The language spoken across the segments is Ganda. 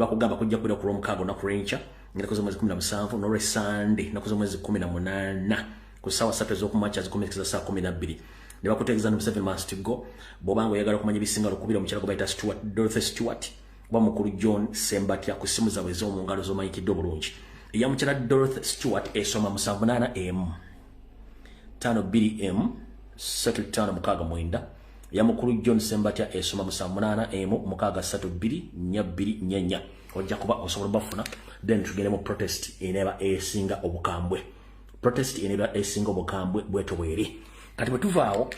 bakugamba kujja kubeera ku Lwomukaaga olunaku lw'enkya ng'enaku z'omwezi 17 n'olwe Sunday naku z'omwezi 18 ku ssaawa 3 ez'okumakya zikomekeza saa 12 ne bakutegeeza no 7 months to go bw'obanga oyagala okumanya ebisinga lukubira omukyala gwe bayita Dorothy Stewart oba mukulu John Sembatya ku ssimu zaabwe ez'omu ngalo z'omanyikidde obulungi eya mukyala Dorothy Stewart esoma 78M 52M 7569 ya mukulu John Sembatya esoma 78M 632 ojja kuba osobola bafuna then tugende mu protest eneba esinga obukambwe bweto bweri kati bwe tuvaawo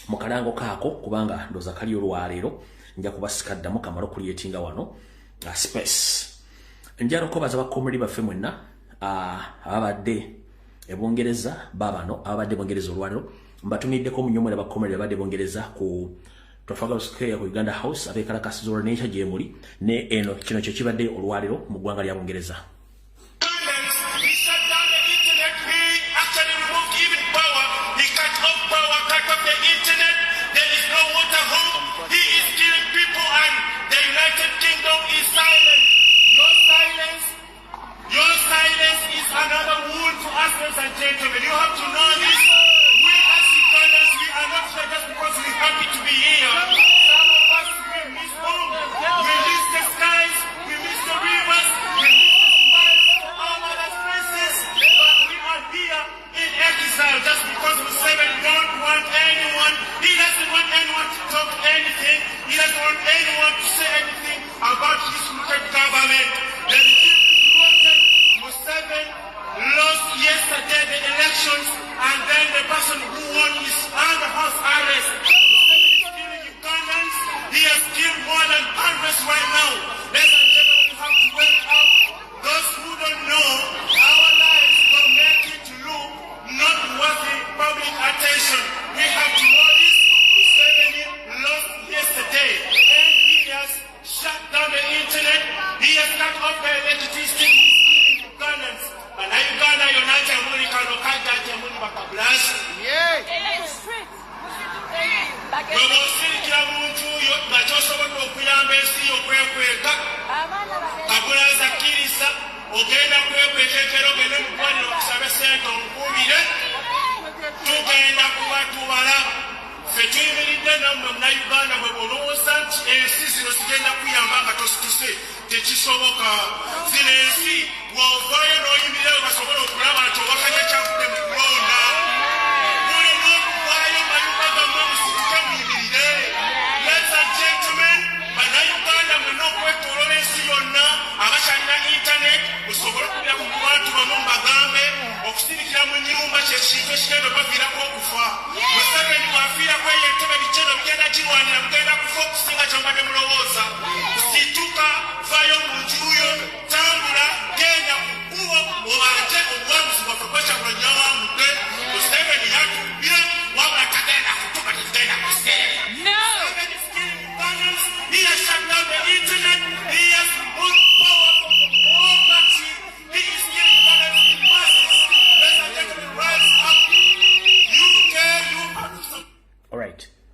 mu kalango kaako kubanga ndoza kali olwaleero nja kubasikaddamu kamalo kulyetinga wano space njalo kobaza bakomuli baffe mwenna ababadde ebongereza babano ababadde bongereza olwaleero mbatumiddeko munyomwera bakomuli ababadde bongereza ku Trafalgar Square ku Uganda House abekalakasiza olw'enkya gye muli ne eno kino kye kibadde olwaleero mu ggwanga lya Bungereza.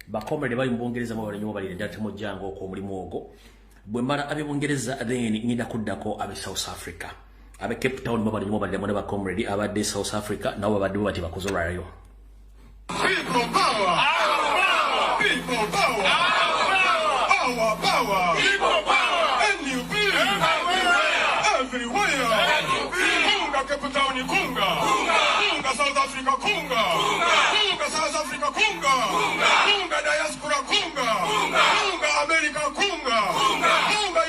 Bakomere bali mbongereza mwa balinyo bali ndate mu jango ko mulimu ogo bwe mara abe bongereza then ngida kuddako abe South Africa abe Cape Town mwa balinyo bali mu bakomere abadde South Africa nabo babadde bati bakozolayo people power people power our power people power NUP everywhere kunga Cape Town kunga South Africa kunga South Africa kunga diaspora kunga America kunga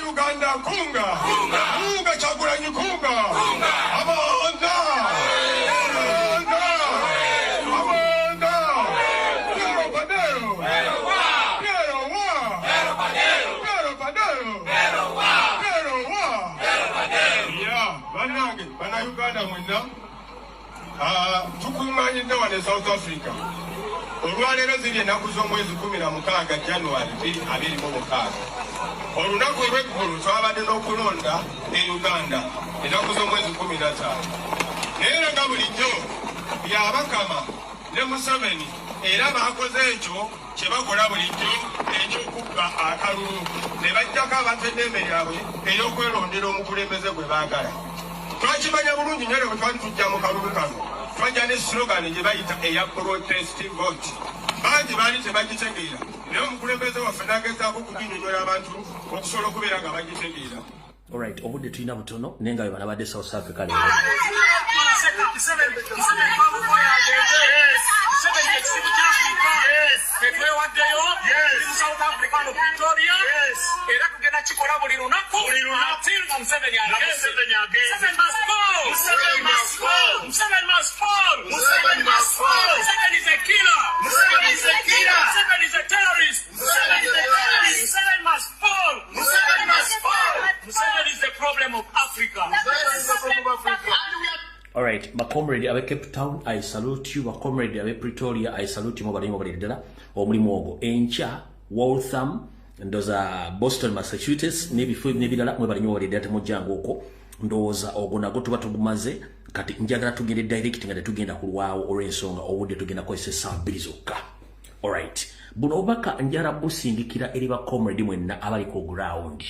Uganda kunga Chagulanyi kunga Amanda Bana Uganda mwenda tukumanyi ne South Africa olwaleero ziri ennaku z'omwezi 16 January 2026 olunaku olw'eggulu twabadde n'okulonda e Uganda ennaku z'omwezi 15 naye nga bulijjo byabakama ne Museveni era bakoze ekyo kye bakola bulijjo ekyokubba akalulu ne bajjako abantu enneme yaabwe ey'okwerondera omukulembeze gwe baagala. Twakimanya bulungi nnyo ne bwe twali tujja mu kalulu kano twajja ne slogan gye bayita eya protest vote. Bangi baali tebagitegeera naye omukulembeze waffe n'agezaako okuginyonyola abantu okusobola okubeera nga bagitegeera. Alright, obudde tulina butono naye nga bwe banabadde South Africa leero. Alright, my comrade abe Cape Town, I salute you. My comrade abe Pretoria, I salute you. Mobali dala omulimu ogwo encha Waltham ndoza Boston, Massachusetts nebi dala mwe bali bali dala temujjango okwo ndoza ogwo nago tuba tugumaze kati njagala tugende direct nga tugenda kulwawo olw'ensonga obudde tugenda kozesa sabiri zokka. Alright, buno obaka njara busindikira eri ba comrade mwenna abali ku ground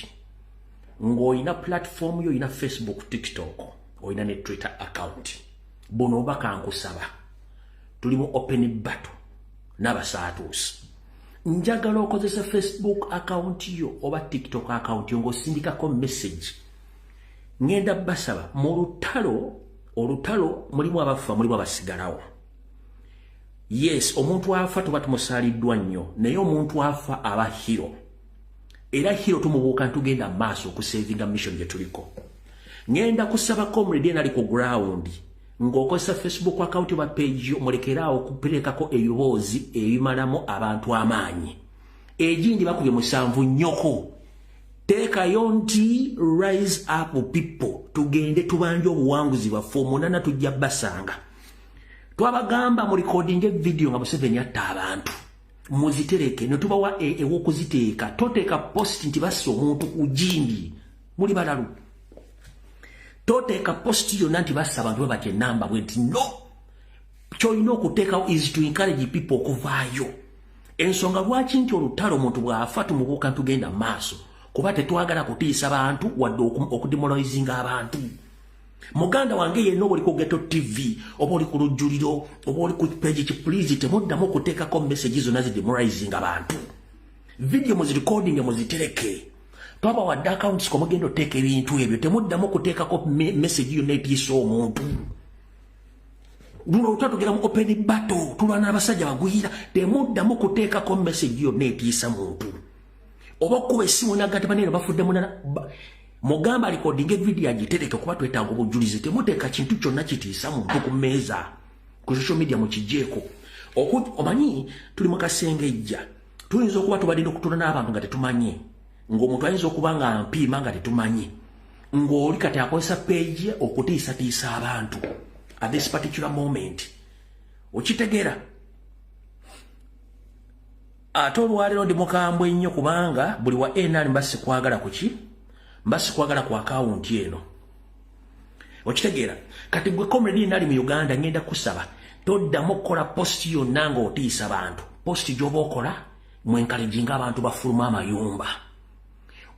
ng'oyina platform yo ina Facebook, TikTok, oyina ne Twitter account. Buno obaka nkusaba tulimu open battle n'abasaatuusi. Njagala okozesa Facebook account yo oba TikTok account yo ng'osindikako message. Ngenda basaba mu olutalo mulimu abafa mulimu abasigalawo. Yes, omuntu afa tuba tumusaaliddwa nnyo naye omuntu afa aba hero. Era hero tumubuuka tugenda maaso okusavinga mission gye tuliko. Ngenda kusaba comrade nali ku ground ng'okozesa Facebook account oba page yo mulekeraawo okuperekako ebiboozi ebimalamu abantu amaanyi. Egindi bakubye 7 nnyoko. Teekayo nti rise up people tugende tubanje obuwanguzi bwaffe 8 tujja basanga. Twabagamba mu recording video nga Museveni atta abantu. Muzitereke ne tubawa ew'okuziteeka. Toteeka post nti basse omuntu ku jindi. Muli balalu. Toteeka post yonna nti basse abantu bwe batye namba bwenti no. Ky'olina okuteekawo is to encourage people okuvaayo. Ensonga lwaki nti olutalo omuntu bw'afa tumubuuka tugenda maaso. Kuba tetwagala kutiisa bantu wadde okudemoralizinga abantu. Muganda wange yenna oli ku Ghetto TV oba oli ku lujjuliro oba oli ku page ki please temuddamu okuteekako messages zonna zidemoralizing abantu. Video muzirecording muzitereke. Twaba wadde accounts ko mugenda oteeka ebintu ebyo temuddamu okuteekako message yonna etiisa omuntu. Luno tutatugera mu open battle tulwana n'abasajja bagwira temuddamu okuteekako message yonna etiisa muntu. Oba kuba essimu nagati banene bafudde munana mugamba recording video agitereke kuba twetaaga obujulizi temuteeka kintu kyonna kitiisa muntu ku mmeeza ku social media mukijeeko. Omanyi tuli mu kasengejja tuyinza okuba tubadde okutula n'abantu nga tetumanyi ng'omuntu ayinza okuba nga mpiima nga tetumanyi ng'oli kati akozesa page okutiisatiisa abantu at this particular moment. Okitegeera ate olwaleero ndi mukambwe nnyo kubanga buli wa NR mbasi kwagala kuki mbasi kwagala ku account eno. Okitegeera kati gwe comrade nali mu Uganda ngenda kusaba toddamu okukola post yonna ng'otiisa abantu. Post gy'oba okola mu encouraging abantu bafuluma amayumba.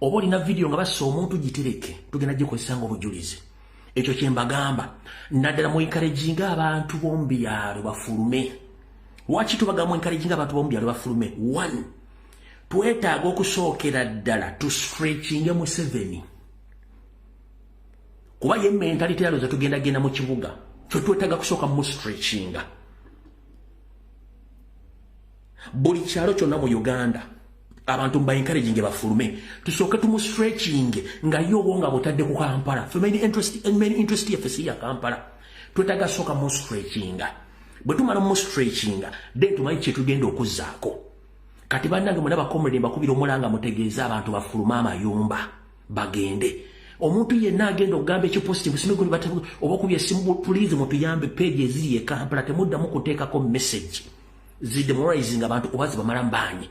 Oba olina video nga bassa omuntu gitereke tugenda gikozesa ng'obujulizi. Ekyo kye mbagamba naddala mu encouraging abantu b'omu byalo bafulume. Lwaki tubagamba encouraging abantu b'omu byalo bafulume? 1. Twetaaga okusookera ddala tu stretching Museveni. Kuba ye mentality yalo zetugenda mu kibuga. Kyo twetaaga kusooka mu stretching. Buli kyalo kyonna mu Uganda abantu mba encouraging bafulume. Tusooke tumu stretching nga yowo nga butadde ku Kampala. Main interest yaffe ya Kampala. Twetaaga sooka mu stretching. Bwe tumala mu stretching then tumanyi kye tugenda okuzzaako. Kati bannange muna bakomrede bakubira omulanga mutegeeza abantu bafuluma amayumba bagende. Omuntu yenna agenda okugamba ekyo positive simeguli batabu oba kubye essimu please mutuyambe page eziri e Kampala temuddamu kuteekako message zidemoralizing abantu oba zibamala mbanyi.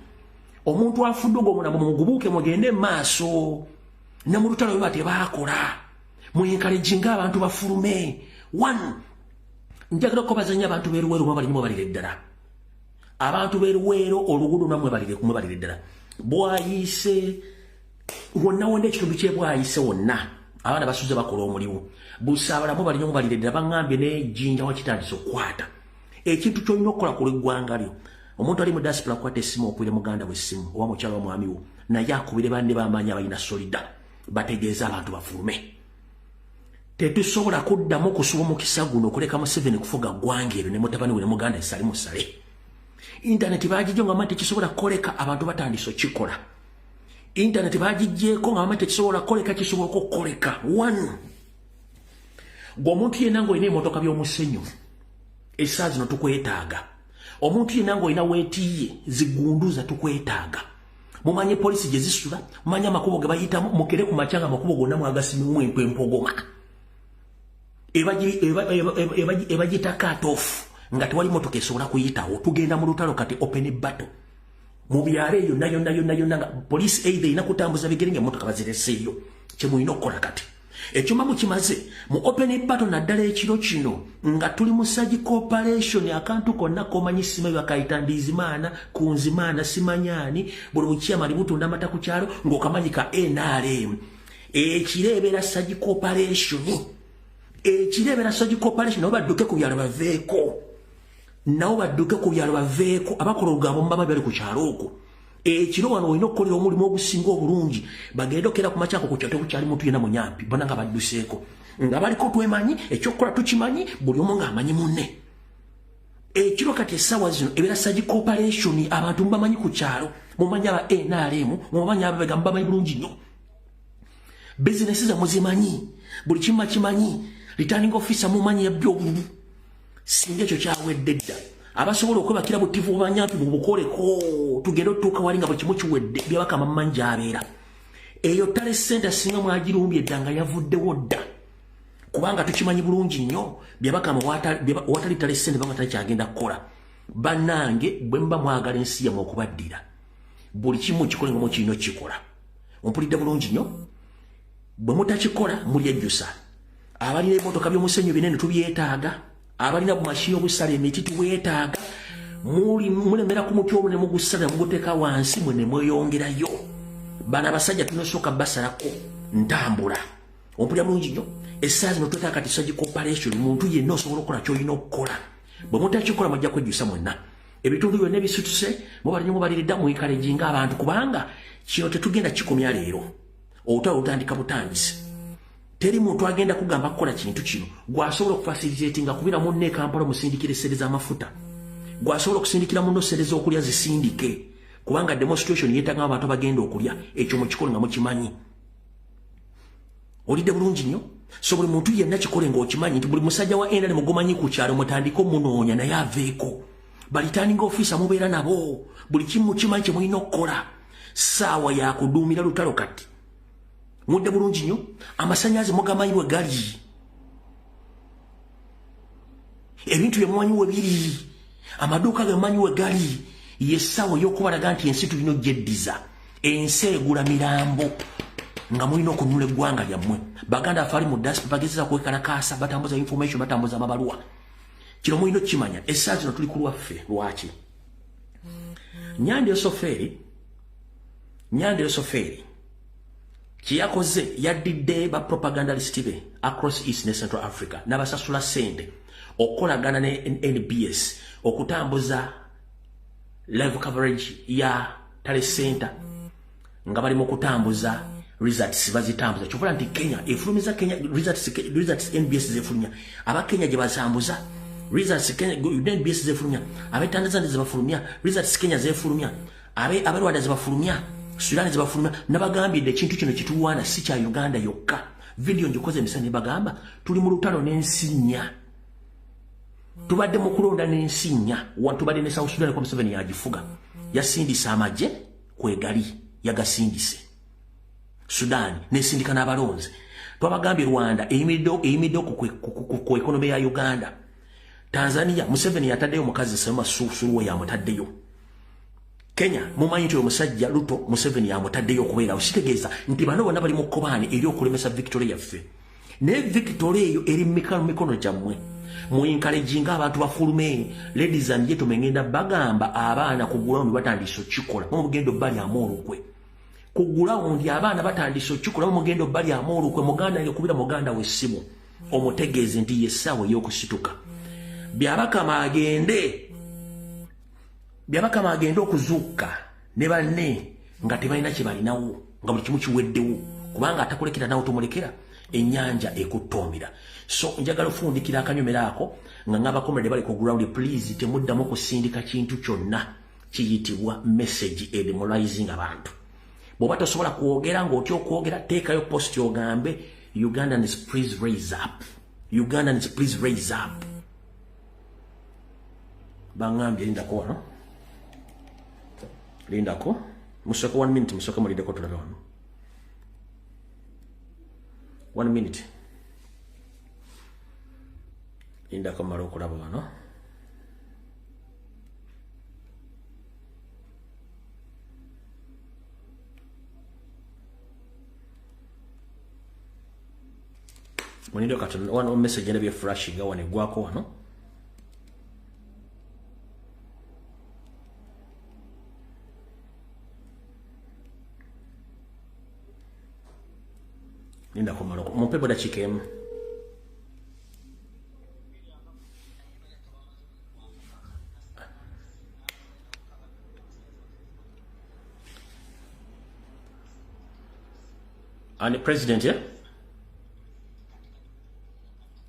Omuntu afudde ogw'omuna mugubuuke mugende maaso ne mu lutalo bwe tebaakola mu encouraging abantu bafulume. 1. Njagala okubazanya abantu beeruweeru balimu balire ddala. abantu beruwero oluguudo namwe balire ddala bwayise wonna wonna ekitundu kye bwayise wonna abaana basuze bakola omulimu busabalamu bali nyo balire ddala bangambye n'ejjinja wakitandise okukwata ekintu kyolina okukola ku lw'eggwanga lyo omuntu ali mu diaspora akwata essimu okuwire muganda we essimu oba mukyala wa mwami wo naye akubire banne b'amaanyi abalina solida bategeeza abantu bafulume tetusobola kuddamu kusuba omukisa guno okuleka Museveni kufuga ggwanga eryo ne mutabani we ne muganda esale musale intaneti bagijjo nga mate kisobola koleka abantu batandise okikola intaneti bagijjeeko nga mate kisobola koleka kisobola okukoleka one gwomuntu yenna ng'olina emotoka by'omusenyu essaawa zino tukwetaaga omuntu yenna ng'olina weetiiye zigunduza tukwetaaga mumanye polisi gye zisula mumanye amakubo ge bayitamu mukere ku makya nga amakubo gonna mwagasimumu empogoma ebagita cut off nga tewali motoka esobola kuyitawo tugenda mu lutalo kati open battle mu byalo eyo yonna nga polisi either ina kutambuza bigere nga motoka bazireseeyo kyemulina okukola kati ekyuma mukimaze mu open battle naddala ekiro kino nga tuli mu surgical operation akantu konna komanyi sima bakayita ndizimaana kunzimaana simanyani buli mukyama libutunda amata ku kyalo ng'okamanyika NRM ekireebera surgical operation nabo badduke ku byalo baveeko abakola olugambo mubaba byali ku kyalo okwo ekiro wano olina okukolera omulimu ogusinga obulungi bagenda okera ku makyako ku kyalo tekukyali muntu yenna munyampi bona nga badduseeko nga baliko twemanyi ekyokukola tukimanyi buli omu ng'amanyi munne ekiro kati essaawa zino ebeera surgical operation abantu mubamanyi ku kyalo mumanyi aba NRM mumanyi ababega mubamanyi bulungi nnyo bizinesi zammwe zimanyi buli kimu kimanyi returning officer mumanyi yabyobulu singa ekyo kyawedde dda abasobola okwebakira butivu banyampi mu bukoleko tugenda otuuka wali nga bwe kimu kiwedde byabakama mumanyi abeera eyo tale center singa mwagirumbye eddanga yavuddewo dda kubanga tukimanyi bulungi nnyo byabakama watali tale center banga takyagenda kukola bannange bwe muba mwagala ensi yammwe okubaddira buli kimu kikole nga mukirina okukikola ompulidde bulungi nnyo bwe mutakikola mulyejjusa abalina ebimotoka by'omusenyu binene tubyetaaga abalina bumashiyo obusala emiti tuweetaaga mulemera ku muti obwo ne mugusala muguteeka wansi mwe ne mweyongerayo bana abasajja tunosooka basalako ntambula ompulira bulungi nnyo essaawa zino twetaaga kati surgical operation muntu yenna osobola okukola kyolina okukola bwe mutakikola mujja kwejjusa mwenna ebitundu byonna ebisutuse mubalinyo mubaliridda mwikaleji ng'abantu kubanga kino tetugenda kikomya leero olutalo lutandika butandisi teri muntu agenda kugamba kukola kintu kino gwasobola okufacilitatinga kubira munne Kampala omusindikire essere z'amafuta gwasobola okusindikira muno essere z'okulya zisindike kubanga demonstration yeetaaga abantu abagenda okulya ekyo mukikole nga mukimanyi olidde bulungi nnyo so buli muntu yenna kikole ng'okimanyi nti buli musajja wa NRM mugumanyi ku kyalo mutandika omunoonya naye aveeko balitaninga ofiisa mubeera nabo buli kimu kimanyi kye mulina okukola ssaawa yakuduumira lutalo kati mudde bulungi nnyo amasannyalaze mugamanyi bwe gali ebintu byemumanyi we biri amaduuka gemumanyi we gali yessaawa ey'okubalaga nti ensi tulina ogyeddiza ensi egula mirambo nga mulina okununula eggwanga lyammwe baganda afe ali mu diaspora bagezeza kwekalakaasa batambuza information batambuza amabaluwa kino mulina okukimanya essaawa zino tuli ku lwaffe lwaki Nyande Soferi kiyakoze yaddidde ba propagandalist be across East ne Central Africa n'abasasula sente okolagana ne NBS okutambuza live coverage ya Tale Center nga bali mu kutambuza results bazitambuza kyovula nti Kenya efulumiza Kenya results NBS zefulumya aba Kenya gye basambuza results Kenya NBS zefulumya abetandaza ndize bafulumya results Kenya zefulumya abalwada zebafulumya Sudan zebafulumya nabagambidde ekintu kino kituwaana si kya Uganda yokka video njikoze emisana bagamba tuli mu lutalo n'ensinya tubadde mu kulonda n'ensinya tubadde ne South Sudan kwa Museveni yagifuga yasindisa amagye kwegali yagasindise Sudan nesindika n'abalonzi twabagambye Rwanda eyimidde ku ekonomi ya Uganda Tanzania Museveni yataddeyo mukazi Sema Suluhu yamutaddeyo Kenya mumanyi nti omusajja Ruto Museveni yamutaddeyo okubeera okitegeeza nti bano bonna bali mu kkobaane eri okulemesa Victoria yaffe ne Victoria eyo eri mikono gyammwe mu encouraging abantu bafulume. Ladies and gentlemen, ngenda bagamba abaana kugula mu batandise okikola mu mugendo bali amolukwe. Kugula ondi abaana batandise okikola mu mugendo bali amolukwe. Muganda yakubira muganda wessimu omutegeeze nti yesawe y'okusituka. Byabakama agende okuzuuka ne banne nga tebalina kye balinawo nga buli kimu kiweddewo kubanga atakulekera nawe tomulekera ennyanja ekuttombera. So njagala ofundikira akanyomero ako nga ng'abakomere bali ku ground, please temuddamu kusindika kintu kyonna kiyitibwa message edemoralizing abantu. Bw'oba tosobola kwogera ng'otya okwogera, teekayo post ogambe Ugandans please raise up. Ugandans please raise up. Bangambye lindako wano. Lindako. Musoka 1 minute, musoka mulindeko tulabe wano. 1 minute. Lindako mara okulaba wano. Munindo katona one message ene bya flashing awane gwako wano. Linda kwa maroko. Mpepo da chikem. And the president, yeah?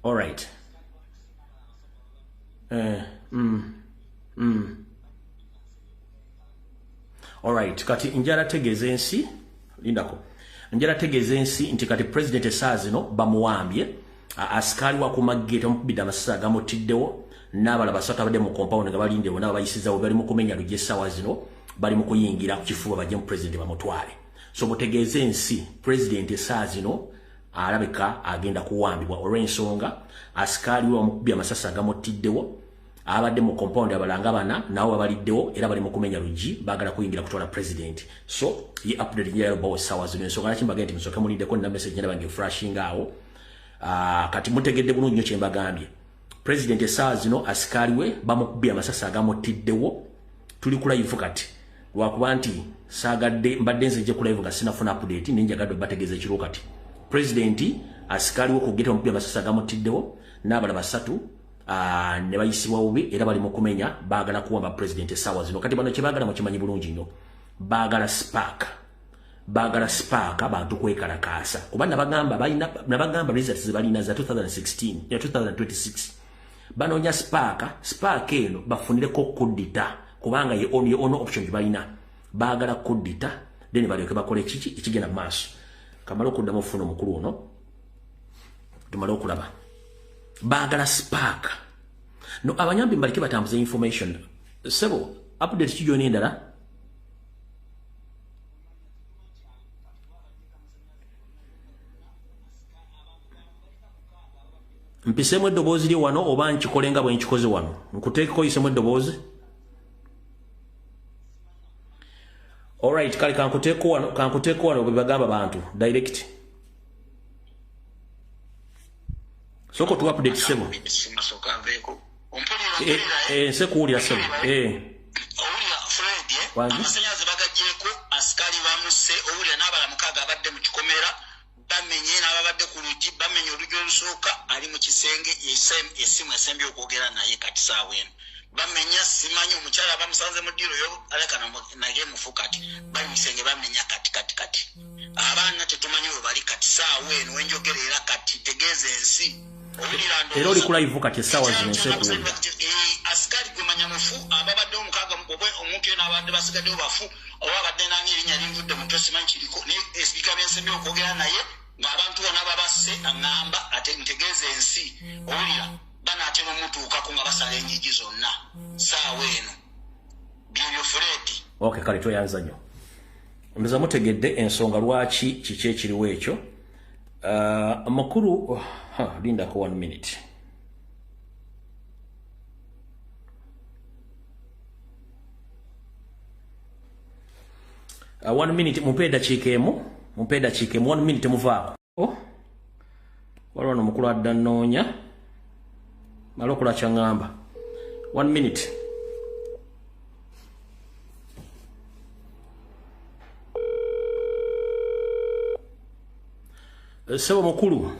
All right. All right. Kati njara tegeze ensi. Lindako. Njara tegeze ensi nti kati president esazino bamuwambye askari wa kumagete omukubida amasasa gamutiddewo n'abala basatu abadde mu compound nga balindewo n'abo bayisizawo bali mu kumenya lugesa wazino bali mu kuyingira ku kifuba bajje mu president bamutwale. So mutegeze ensi president esazino alabika agenda kuwambibwa olw'ensonga askari wa mukubya amasasa gamutiddewo abadde mu compound abalanga bana nabo babaliddewo era bali mu kumenya lugi bagala kuyingira kutwala president. So ye update ya boss sawazo ensonga nakimbaga nti musoka mulindeko na message nyala bange flashing awo. Kati mutegedde bulungi nnyo kyembagambye president esazino askari we bamukubya amasasa gamutiddewo tuli ku live kati lwakuba nti sagadde mbadde nze ku live nga sinafuna update ninjagadde bategeze kiro kati president askari we kugeta omukubya amasasa gamutiddewo n'abala basatu ne bayisibwa bubi era bali mu kumenya baagala kuwamba president esawa zino. Kati bano kye baagala mu kimanyi bulungi nnyo baagala spark abantu kwekalakaasa kuba nabagamba results zebalina za 2016 ya 2026 banoonya spark eno bafunireko kudita kubanga ye ono option balina baagala kudita then balyoke bakole kiki ekigenda mu maaso. Kamala okuddamu ofuna omukulu ono tumala okulaba baagala spark. No abanyambi mbalike batambuza information. Sebo update kijo ni ndala. Mpisemu eddobozi li wano oba nkikolenga bwe nkikoze wano. Nkuteekeko isemu eddobozi. All right, kale kankuteeko wano bwe bagamba bantu direct. Soko tu update sebo. Sekuulira sebo. Owulira Fred, amasanyazi bagajjeko askari bamuse owulira n'abala mukaaga abadde mu kikomera bamenye n'ababadde ku lugi bamenye olugi olusooka ali mu kisenge esimu esembye okwogera naye kati saawa eno bamenya simanyi omukyala bamusanze mu ddiro yo alekana naye mufu kati bali mu kisenge bamenya kati abaana tetumanyi we bali kati saawa eno wenjogera era kati tegeeza ensi. Ero li kula ivuka kye sawa zino nsekuli. Askari kumanya mufu ababadde omukaaga mukobwe omuntu n'abadde basigadde bafu obabadde nani erinya linvudde mu tosimanyi kiriko ne esika bensembye okwogera naye ng'abantu bonna babasse aŋŋamba ate ntegeeza ensi owulira banaatera omutuukako nga basala enyigi zonna saawa eno byebyo Fred. Okay, kale tweyanza nnyo. Mbiza mutegedde ensonga lwaki kiki ekiriwo ekyo. Amakuru linda ko 1 minute. One minute mupeda chikemu 1 minute muvaako. Waliwo n'omukulu adda nnoonya Malokula changamba. 1 minute. Sebo mukulu.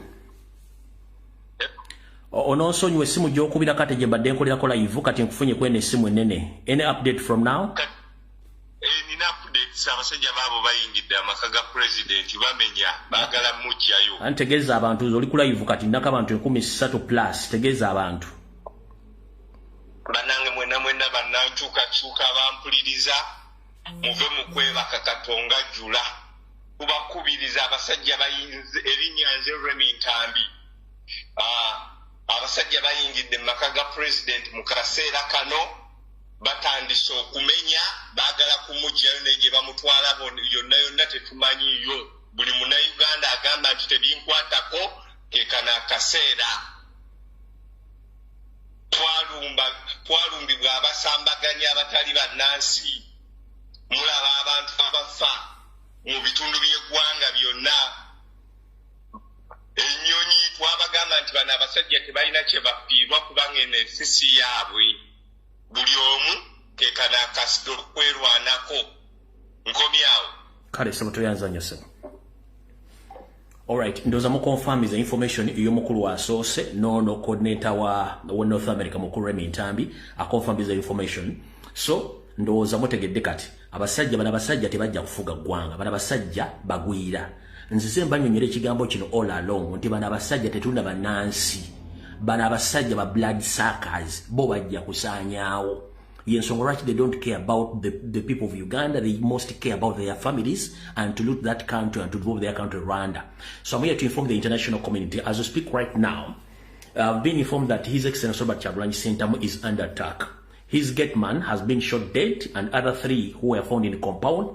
Ononsonyiwa essimu gy'okubira kati gye mbadde nkolera live kati nkufunye kwene essimu ennene. Any update from now? Nina updates abasajja baabo bayingidde amaka ga president bamenya baagala mujjayo. Antegeeza abantu oli ku live kati ndaka abantu 13 plus tegeeza abantu. Banange mwena bannankyukakyuka bampuliriza muve mu kwebaka Katonga jjula. Kubakubiriza abasajja bayinze erinnya nze Remy Ntambi. Abasajja bayingidde mu maka ga president mu kaseera kano batandise okumenya baagala kumugyayo ne gye bamutwala yonna tetumanyiyo. Buli Munnayuganda agamba nti tebinkwatako kekana akaseera. Twalumbibwa abasambaganya abatali bannansi. Mulaba abantu abafa mu bitundu by'eggwanga byonna. Ennyonyi twabagamba nti bano abasajja tebalina kye bafiirwa kubanga eno ensisi yaabwe. Buli omu kekana akasito kwerwanako. Nkomyawo. Kale sebo toyanzanya sebo. Alright, ndoza mu confirm is information iyo mukulu wa source no coordinator wa North America mukulu Remy Ntambi a confirm is information. So ndoza mutegedde kati abasajja bana basajja tebajja kufuga gwanga bana basajja bagwira. Nzize mbanyonyere ekigambo kino all along nti bana basajja tetunda banansi bana basajja ba blood suckers bo bajja kusanyawo. Yensonga right, they don't care about the people of Uganda. They mostly care about their families and to loot that country and to move their country Rwanda. So I'm here to inform the international community. As we speak right now, I've been informed that His Excellency Robert Kyagulanyi Ssentamu is under attack. His gate man has been shot dead and other 3 who were found in the compound,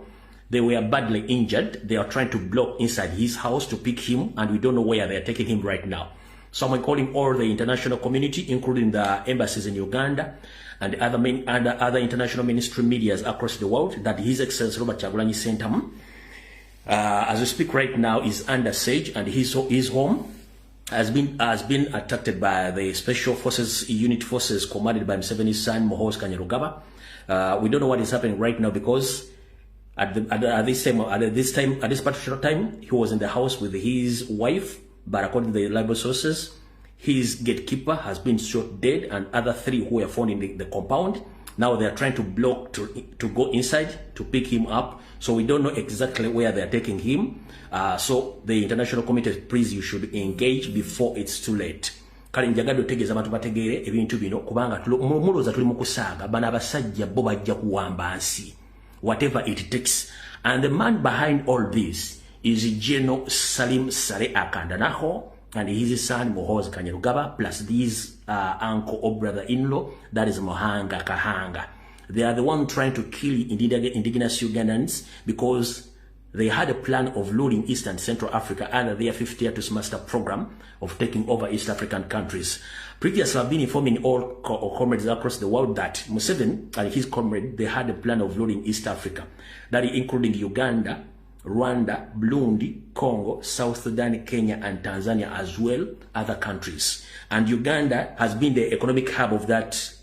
they were badly injured. They are trying to block inside his house to pick him and we don't know where they are taking him right now. So I'm calling all the international community, including the embassies in Uganda, and other international mainstream medias across the world, that His Excellency Robert Kyagulanyi Ssentamu, as we speak right now, is under siege, and his home has been attacked by the Special Forces Unit Forces commanded by Museveni's son Muhoozi Kainerugaba. We don't know what is happening right now because at this particular time, he was in the house with his wife, but according to the reliable sources, his gatekeeper has been shot dead and other 3 who were found in the compound. Now they are trying to block to go inside to pick him up. So we don't know exactly where they are taking him. So the international community, please, you should engage before it's too late. Kale njagala otegeeza abantu bategeere ebintu bino kubanga muloza tuli mu kusaaga bana abasajja bo bajja kuwamba nsi. Whatever it takes. And the man behind all this is General Salim Saleh Akandanaho and his son Muhoozi Kainerugaba, plus his uncle or brother-in-law, that is Mohanga Kahanga. They are the one trying to kill indigenous Ugandans because they had a plan of looting East and Central Africa under their 50 year Toastmaster program of taking over East African countries. Previously, I've been informing all comrades across the world that Museveni and his comrade, they had a plan of looting East Africa, that including Uganda, Rwanda, Burundi, Congo, South Sudan, Kenya, and Tanzania, as well other countries. And Uganda has been the economic hub of that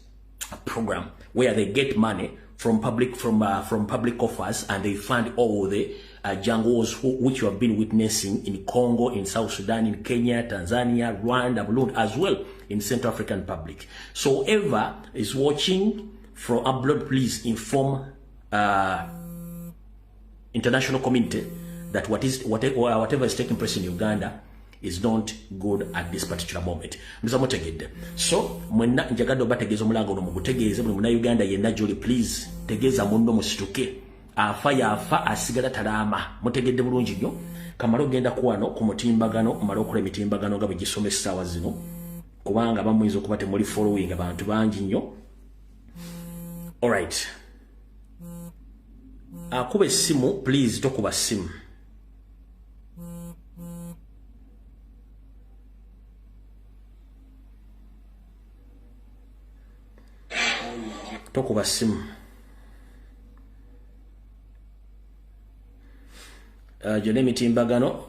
program, where they get money from public coffers, and they fund all the jungles which you have been witnessing in Congo, in South Sudan, in Kenya, Tanzania, Rwanda, Burundi, as well in Central African Republic. So whoever is watching from abroad, please inform international community that whatever is taking place in Uganda is not good at this particular moment. So mwenna njagado bategeeza omulango no mugutegeeze buli Munnayuganda yenna joli, please tegeeza munno musituke afa yafa asigala talama. Mutegedde bulungi nnyo. Kamala ogenda kuwano ku mutimbagano mala okola emitimbagano nga bwe gisomesa essaawa zino kubanga bamuyinza okuba temuli following abantu bangi nnyo. Alright, akuba essimu please, tokuba ssimu. Tokuba ssimu. Gyonna emitimbagano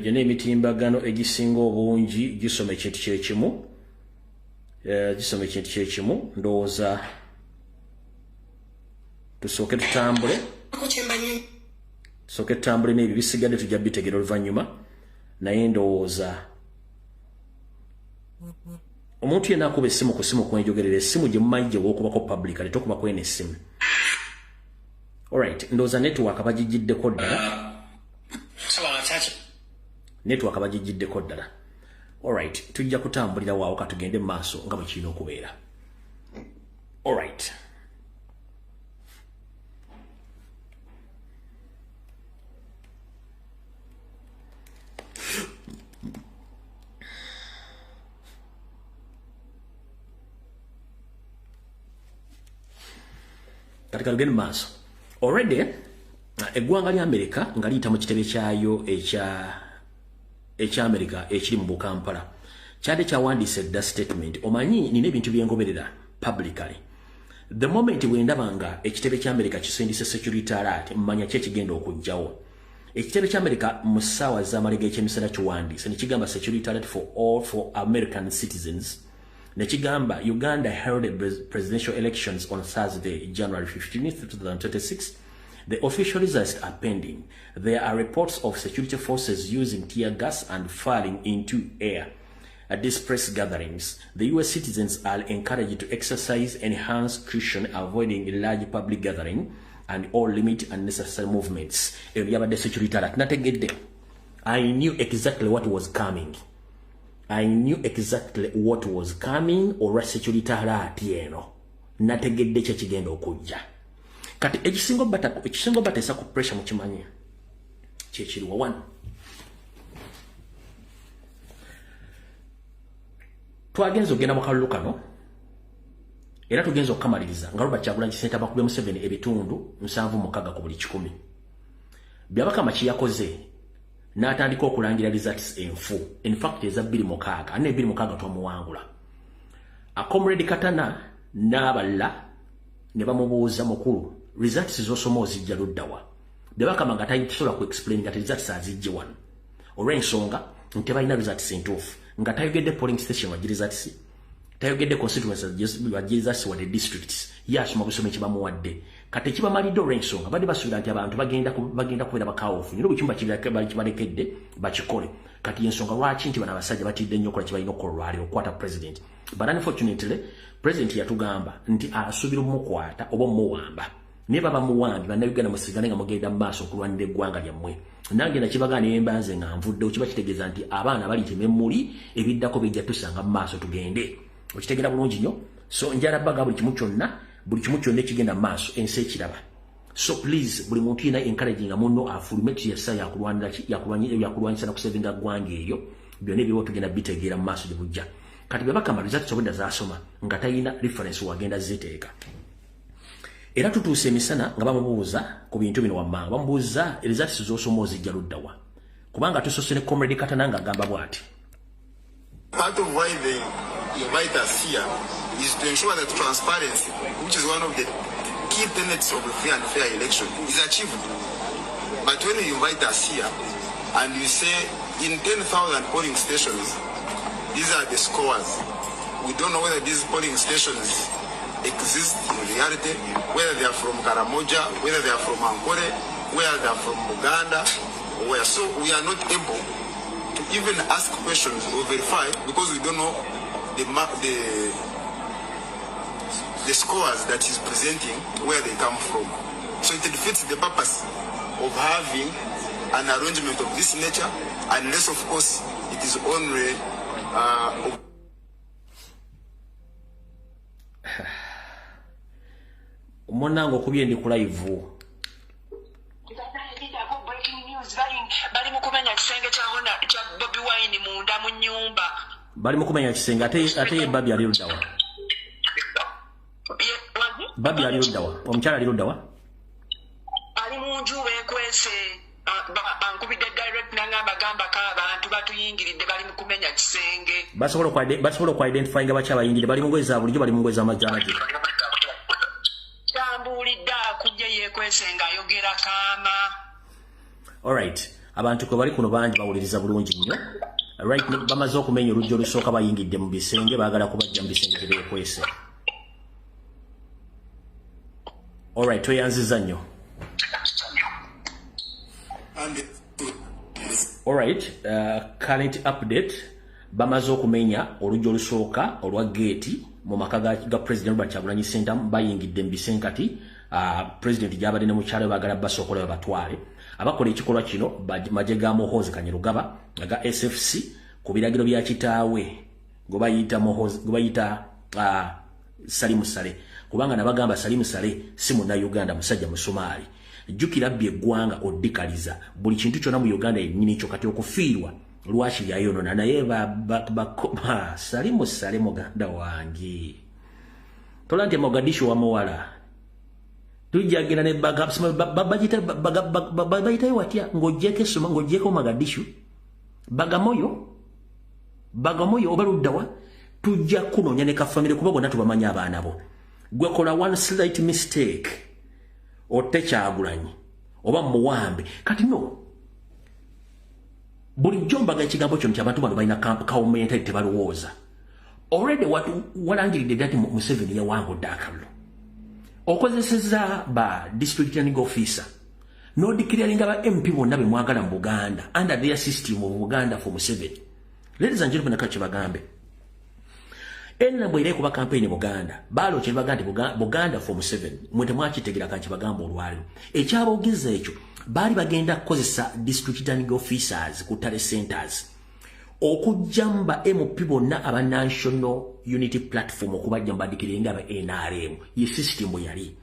jene emitimbagano egisinga obungi gisome ekintu kyekimu ndowooza tusooke tutambule n'ebyo bisigadde tujja bitegera oluvannyuma naye ndowooza omuntu yenna akuba essimu ku ssimu kwenjogerera essimu gye mumanyi gye wookubako publicly tokuba kwena essimu. Alright, ndowooza network bagigiddeko ddala. Alright, tujja kutambulira waawo katugende mu maaso nga bwe kirina okubeera. Alright. Katika tugende mu maaso. Already, eggwanga lya America nga liyita mu kitebe kyayo ekya America ekiri mu Kampala kyade kyawandiise dda statement. Omanyi nina ebintu byengoberera publicly. The moment bwendaba nga ekitebe kya America kisindise security alert mmanya kye kigenda okujjawo. Ekitebe kya America mu ssaawa z'amalega ekyemisana kiwandiise ne kigamba security alert for American citizens. Nechigamba, Uganda held presidential elections on Thursday, January 15th, 2026. The official results are pending. There are reports of security forces using tear gas and firing into air. At these press gatherings, the US citizens are encouraged to exercise enhanced caution, avoiding large public gathering and all limit unnecessary movements. I knew exactly what was coming. Or security alert eno nategedde kye kigenda okujja. Kati ekisingo bata esa ku pressure mu kimanyi kye kiriwa one. Twagenza ogenda mu kalulu kano era tugenza okukamaliriza nga Robert Kyagulanyi Ssentamu bakubye Museveni ebitundu 7-6 ku buli 100. Byabakama kiyakoze n'atandika okulangira results enfu. In fact eza 2-6 ane 2-6 twamuwangula. Comrade Katana n'aballa ne bamubuuza mukulu results z'osoma ozijja luddawa. Byabakama nga tayisobola ku explain nga results azijje wano. Olw'ensonga nti balina results entuufu nga tayogedde polling station wa results, tayogedde constituencies wa results wa the districts yasoma busome kibamuwadde. Kati kibamalidde olw'ensonga badde basuubira nti abantu bagenda kubeera bakawufu nyo ekyumba kibalekedde bakikole. Kati ensonga lwaki nti bano abasajja batidde nnyo okola kibalina okukola olwaleero okukwata president. But unfortunately president yatugamba nti asuubira omukwata oba omuwamba naye baba muwambi bannayuganda musigale nga mugenda mu maaso okulwanira eggwanga lyammwe. Nange nakibagaana embanze nga nvudde kiba kitegeeza nti abaana bali tememmuli ebiddako bijja tusanga mu maaso tugende. Okitegera bulungi nnyo. So njala baga buli kimu kyonna ekigenda mu maaso ensi ekiraba. So please buli muntu yina encouraging munno afulume kiyasa yakulwanyisa na kusevinga ggwanga eyo byonna ebyo tugenda bitegeera mu maaso gye bujja. Kati byabakama results obudde zaasoma nga tayina reference wagenda ziteeka. Era tutuuse emisana nga bamubuuza ku bintu bino wammanga bamubuuza results z'osoma ozijja luddawa kubanga tusoose ne Comrade Katana nga agamba bw'ati. Part of why they invite us here is to ensure that transparency, which is one of the key tenets of a free and fair election, is achieved. But when you invite us here and you say in 10,000 polling stations, these are the scores, we don't know whether these polling stations exist in reality, whether they are from Karamoja, whether they are from Ankole, whether they are from Uganda, or where. So we are not able to even ask questions or verify because we don't know the scores that he's presenting, where they come from. So it defeats the purpose of having an arrangement of this nature, unless of course it is only Monango kubye ndi ku live. Bali mukumenya kisenge kya Bobi Wine munda mu nyumba. Bali mukumenya kisenge ate Babi ali luddawa. Babi ali luddawa. Omukyala ali luddawa. Ali mu nju wekwese. Bankubidde direct nangamba gamba ka abantu batuyingiridde bali mukumenya kisenge. Basobola ku identify nga bakyaba yingire bali mu ngweza bulijjo bali mu ngweza amajjana. Tambulidde akujja yekwese nga ayogera kaama. Alright. abantu kwe bali kuno bangi bawuliriza bulungi nnyo right bamaze okumenya olujja olusooka bayingidde mu bisenge baagala kubajja mu bisenge tebeekwese alright tweyanziza nnyo alright current update bamaze okumenya olujja olusooka olwa geeti mu maka ga president Robert Kyagulanyi Ssentamu bayingidde mu bisenge kati president gyabadde ne mukyalo baagala basookola batwale abakola ekikolwa kino maje ga Muhoozi Kanyerugaba aga SFC ku biragiro bya kitaawe go bayita Salimu Sale kubanga nabagamba Salimu Sale si munna Uganda musajja Musomaali jjukira bye eggwanga oddikaliza buli kintu kyonna mu Uganda yennyini kyo kati okufiirwa lwaki yayonona naye Salimu Sale muganda wange tola nti Mogadishu wa muwala tujagina ne bagayitayo watya ng'ogyeko essoma ng'ogyeko Mogadishu Bagamoyo oba luddawa tujja kunoonya ne kafamire kuba bonna tubamanya abaana bo gwe kola one slight mistake otte Kyagulanyi oba muwambe kati no bulijjo mbaga ekigambo kyo nti abantu bano balina kawumentali tebalowooza already walangiridde dda nti Museveni yawangudde akalulu okozeseza ba district returning officer no declaringa ba MP bonna be mwagala mu Buganda under their system of Buganda for Museveni. Ladies and gentlemen, akachi bagambe enna bwire kuba campaign Buganda balo kye bagandi Buganda for Museveni mwete mwakitegera kanchi bagamba olwali ekyabogeza ekyo bali bagenda kukozesa district returning officers ku tale centers okujjamba MP bonna aba National Unity Platform okubajja mbadikirenga aba NRM ye system yali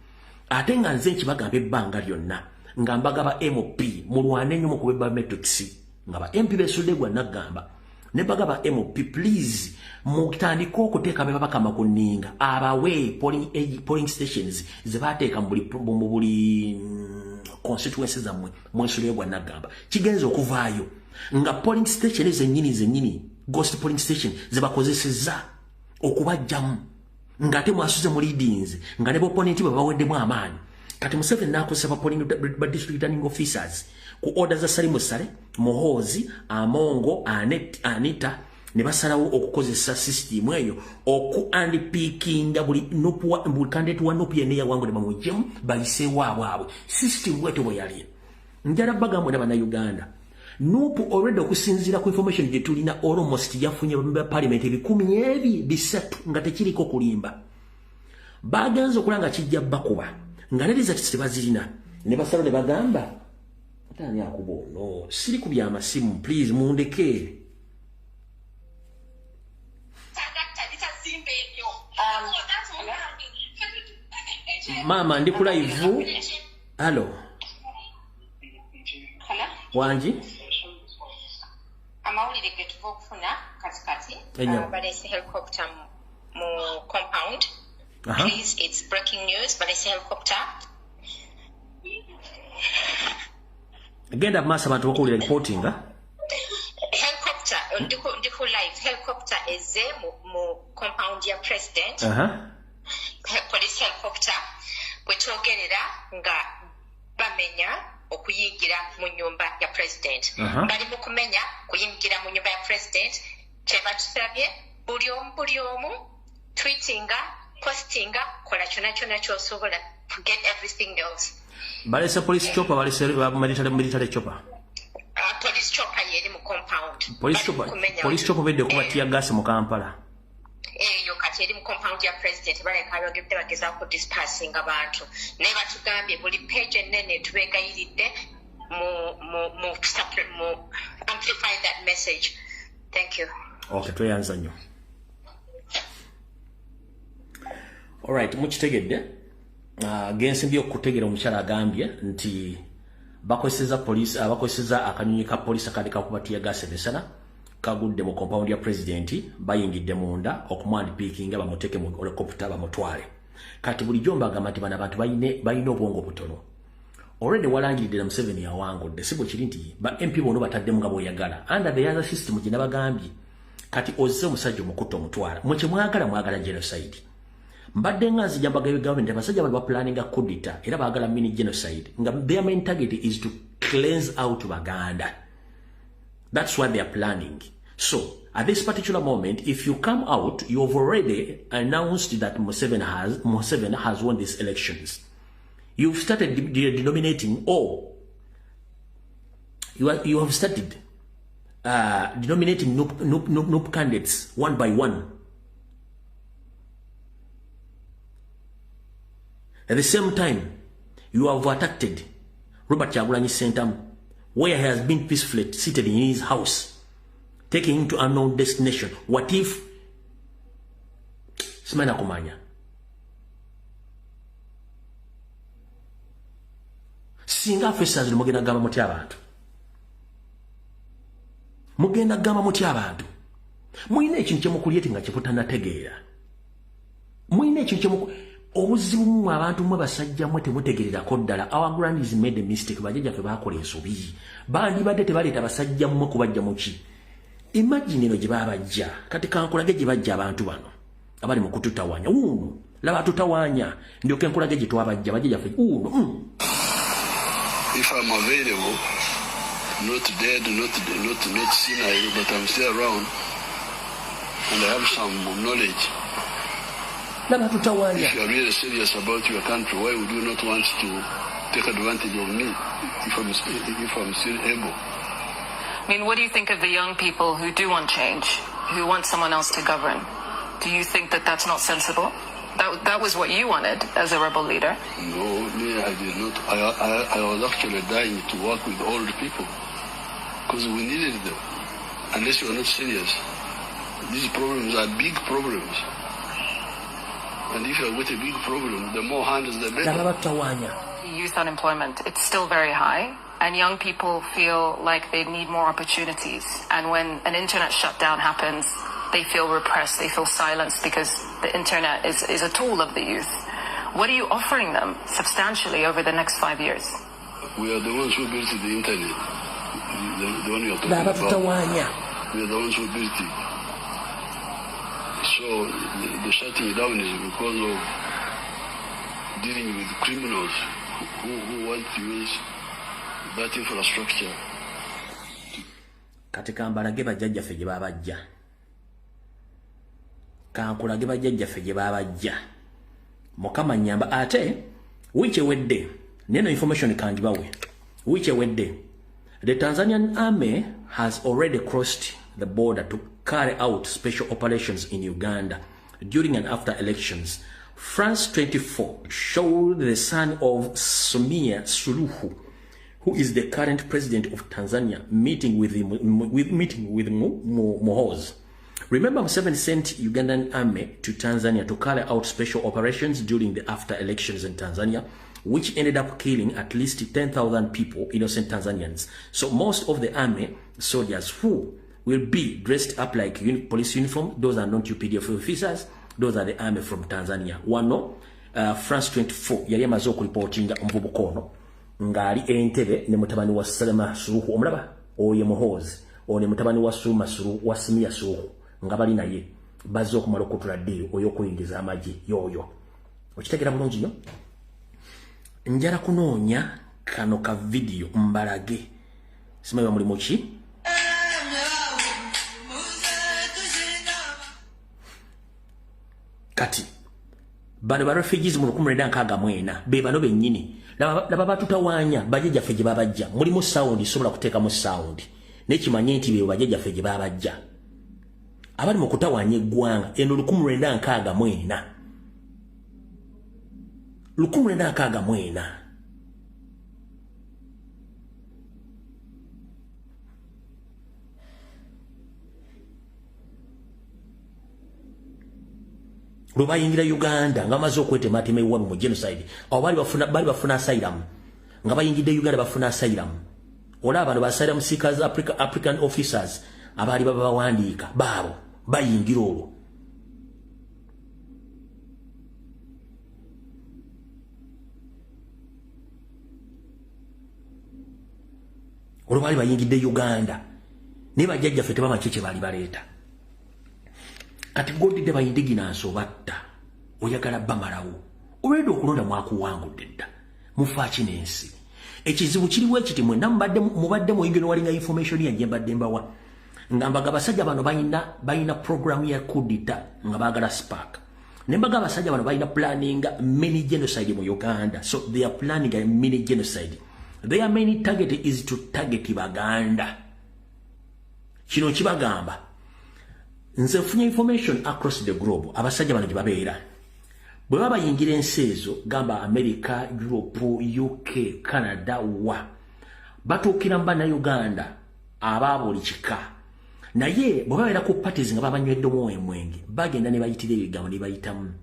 ate nga nze kibagambe ebbanga lyonna nga mbagaba MP mulwane nnyo mu kubeba metrics nga ba MP besudde gwa nagamba ne bagaba MP please mukitandika okuteeka babaka makuninga abawe polling stations ze bateeka mu buli constituencies zamwe mwensule gwa nagamba kigenzo okuvaayo nga polling station zennyini ghost polling station ze bakozeseza okubajjamu nga ate mwasuze mu leadings nga ne opponent babaweddemu amaanyi kati Museveni nakozesa polling ba district returning officers ku orders za Salimu Sale Muhoozi Amongo Anita ne basalawo okukozesa system eyo oku unpickinga buli candidate wa nupu yene yawangu ne bamujjemu bayise waabwe system bweto bwe yali njala bagambo ne bana Uganda nupu already okusinzira ku information gye tulina almost yafunye ba parliament ebikumi ebi bisatu nga tekiriko kulimba baganzo kulanga kijja bakuba nga ne result tebazirina ne basalo ne bagamba atani akubo no siri kubya amasimu please mundeke mama ndi ku live hello wanji amawulire ge tuva okufuna katikati balese helicopter mu compound. Please, it's breaking news, but it's a helicopter. Agenda masa abantu bakulira reporting helicopter ndiko live helicopter eze mu compound ya president police helicopter bwetogerera nga bamenya okuyingira mu nyumba ya president bali mu kumenya kuyingira mu nyumba ya president kyebatusabye buli omu tweetinga postinga kola kyona kyosobola forget everything else. Balese police chopper balese military chopper. Police chopper yeri mu compound. Police chopper bede kuba tia gas mu Kampala. Yo kati yeri mu compound ya president bale kalogedde bageza ku dispersing abantu. Ne batugambye buli page nene tubegayiridde mu amplify that message. Thank you. Okay, tweyanza nnyo. Alright, mukitegedde gensimbye okutegera omukyala agambye nti bakozeseza police abakozeseza akanyonyi ka police akadika kubatia gas ebesana kagudde mu compound ya president bayingidde munda okumwandi picking abamuteke mu helicopter bamutwale kati buli jomba agamba nti bana abantu bayina obwongo butono already walangidde na Museveni yawangudde sibo kiri nti ba MP bono bataddemu nga boyagala under the other system gye nabagambye kati ozze omusajja omukutto omutwala mwe mwagala genocide mbadde nga nzijambaga government abasajja bali planning a coup d'etat era baagala mini genocide nga their main target is to cleanse out Baganda That's what they are planning. So, at this particular moment, if you come out, you have already announced that Museveni has won these elections. You've started denominating, you have started denominating NUP candidates one by one. At the same time, you have attacked Robert Kyagulanyi Ssentamu, where he has been peacefully seated in his house, taking him to an unknown destination. What if Simana Kumanya? Singa officers mugenda gamba muti abantu. Mugenda gamba muti abantu. Muyina ekintu kyemukuliyeti nga kyeputanategeera. Muyina ekintu kyemu obuzibu mu abantu mwe basajja mwe temutegererako ddala. Our grannies made a mistake. Bajjajjaffe baakola ensobi. Bandibadde tebaleeta basajja mmwe kubajja muki. Imagine eno gye baabajja. Kati kankulage gye bajja abantu bano abali mu kututawaanya. Uno laba tutawaanya ndyoke nkulage gye twabajja bajjajjaffe. Uno if I'm available, not dead, not senile, but I'm still around and I have some knowledge. If you are really serious about your country, why would you not want to take advantage of me if I'm still able? I mean, what do you think of the young people who do want change, who want someone else to govern? Do you think that that's not sensible? That was what you wanted as a rebel leader. No, I did not. I was actually dying to work with old people because we needed them. Unless you are not serious, these problems are big problems. And if you have got a big problem, the more hands, the better. Youth unemployment, it's still very high. And young people feel like they need more opportunities. And when an internet shutdown happens, they feel repressed, they feel silenced because the internet is a tool of the youth. What are you offering them substantially over the next 5 years? We are the ones who built the internet. The one you are talking about. We are the ones who built it. So the shutting down is because of dealing with criminals who want to use that infrastructure. Katika mbalage bajjajjaffe gye babajja. Kankulage bajjajjaffe gye babajja. Mukama nnyamba ate wiiki ewedde neno information kangibawe. Wiiki ewedde the Tanzanian army has already crossed the border to carry out special operations in Uganda during and after elections. France 24 showed the son of Samia Suluhu, who is the current president of Tanzania, meeting with Muhoozi. Remember, Museveni sent Ugandan army to Tanzania to carry out special operations during the after elections in Tanzania, which ended up killing at least 10,000 people, innocent Tanzanians. So most of the army soldiers who will be dressed up like police uniform, those are not UPDF officers, those are the army from Tanzania. Wano, France 24, yali amaze okulipotinga omuvubuka ono ngali Entebbe ne mutabani wa Salema Suluhu. Omulaba oye Muhoozi, one mutabani wa Suma Suluhu wa Samia Suluhu nga bali naye bazze okumala okutula ddeeyo oyo okuyingiza amagi yoyo. Okitegera bulungi nnyo. Njala kunoonya kano ka video mbalage simanyi mulimu ki. Kati bano ba refugees mu 1964 be bano bennyini laba batutawaanya bajjajjaffe gye babajja. Mulimu sound sobola kuteekamu sound nekimanye nti be bajjajjaffe gye babajja abali mu kutawaanya eggwanga eno 1964 Lubayingira Uganda nga maze okwetemaatema ewaabwe mu genocide. Awo bali bafuna asylum nga bayingidde Uganda bafuna asylum. Olaba bano ba asylum seekers African officers abali babawandiika baabo bayingira olwo. Olwo bali bayingidde Uganda ne bajjajjaffe tebamanyi kye bali baleeta. Kati godidde bayindiginaansi obatta oyagala bamalawo olwedde okulonda mwakuwangudde dda mufaaki n'ensi. ekizibu kiriwo ekiti mwenna mubadde muyingiro walinga information yanjye mbadde mbawa ngambaga abasajja bano bayina program ya kudita nga baagala spark nembaga abasajja bano bayina planning mini genocide mu Uganda. So they are planning a mini genocide. Their main target is to target Baganda. Kino kibagamba nze funye information across the globe abasajja bano gibabeera bwe baba yingira ensi ezo gamba America, Europe, UK, Canada wa batuukira mbana Uganda ababuli kika naye bwe babeera ku parties nga babanywedde omwenge bagenda ne bayitira ebigambo ne bayitamu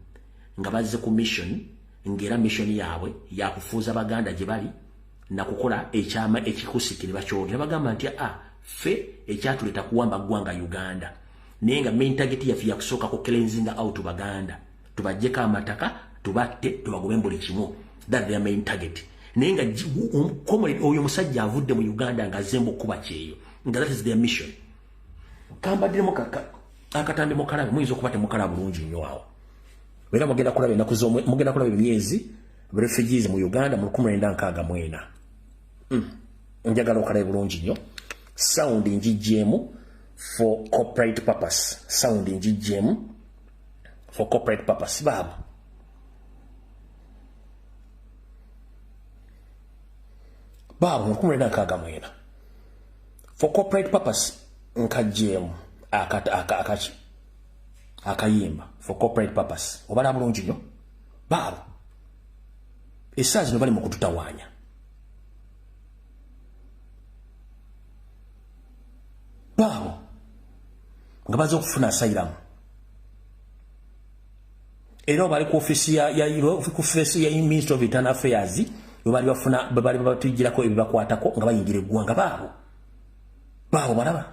nga bazze ku mission ngera mission yaabwe yakufuuza Baganda gye bali na kukola ekyama ekikusikire bakyogera bagamba nti fe ekyatuleta kuwamba ggwanga Uganda nenga main target yafu yakusooka ku cleansing out Baganda tubajjeka amataka tubatte tubagobe mbuli kimu. That their main target nenga komole oyo musajja avudde mu Uganda nga zembo kuba kyeyo nga that is their mission. Kambadde mu akatambe mu kalabu muyinza okuba temukala bulungi nnyo awo era mugenda kulaba ennaku z'omwe mugenda kulaba emyezi refugees mu Uganda mu 1964 njagala okalaba bulungi nnyo sound njijjemu for corporate purpose. Sound njijjemu for corporate purpose. Baba mu 1964 for corporate purpose nkajjemu akayimba for corporate purpose. Obala bulungi nnyo baba essaawa zino bali mu kututawaanya. Babo nga baza okufuna asylum era bali ku office ya Ministry of Internal Affairs bali batujjirako ebibakwatako nga bayingira eggwanga babo balaba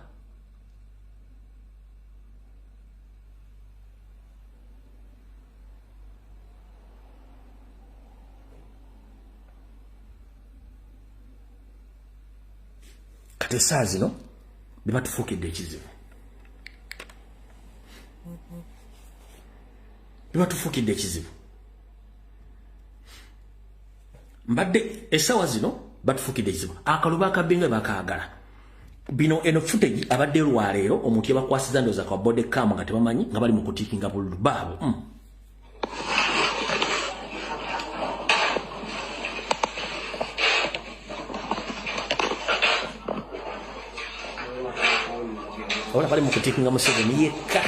kati essaawa zino bibatufuukidde ekizibu mbadde essaawa zino batufuukidde ekizibu akaluba akabinga bakaagala bino eno footage abadde lwaleero omuntu yabakwasiza ndoza kwa body cam nga tebamanyi nga bali mu kutiikinga bululu baabo Ora bali mu kutiikinga Museveni yekka.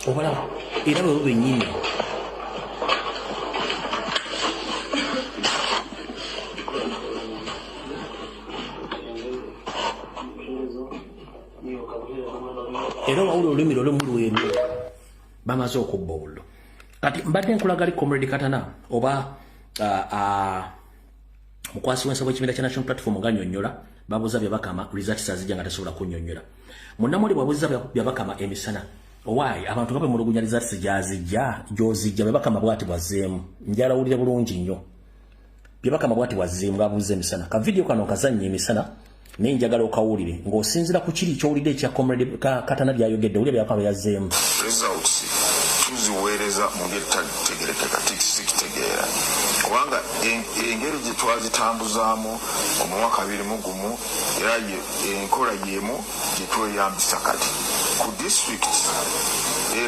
Voilà, et là vous venez. Era wawulo olulimi lw'olumulwemu bamaze okubba obululu kati mbadde nkulagali Comrade Katana oba mukwasi w'ensabo w'ekibiina kya National Platform nga nnyonnyola babuuza byabakama results azijja nga tasobola kunnyonnyola munnamuli bwabuuza byabakama emisana owaayi abantu nga bwe mulugunya results gy'ozijja byabakama bwati bwazzeemu njalawulire bulungi nnyo byabakama bwati bwazzeemu bwabuuza emisana ka video kano kazannya emisana naye njagala okawulire ng'osinzira ku kiri ky'owulidde ekya Comrade Katana byayogedde owulire byabakama yazzeemu results tuziweereza mu ngeri tategerekeka tikitegeera kubanga engeri gye twazitambuzaamu mu mwaka 2021 era enkola y'emu gye tweyambisa kati ku district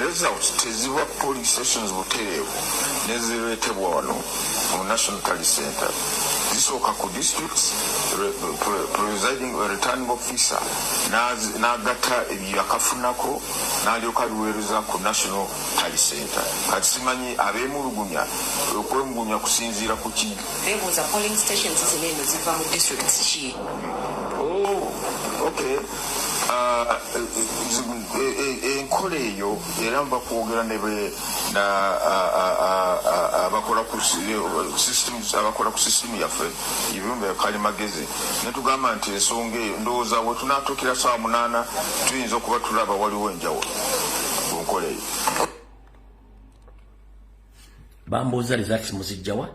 results teziba polling stations butereevu nezireetebwa wano mu National Tally Center zisooka ku districts presiding or returning officer n'agatta ebyakafunako n'alyoka biweereza ku National Tally Center kati simanyi abeemulugunya okwemulugunya kusinziira ku ki beebuuza polling stations zineeno ziva mu districts ki okay enkola eyo era bakwogera abakola ku system yaffe ebiyumba bikalimagezi netugamba nti ensonga eyo ndowooza we tunaatuukira ssaawa 8 tuyinza okuba tulaba waliwo enjawulo ku nkola eyo. Bambuuza results muzijjawa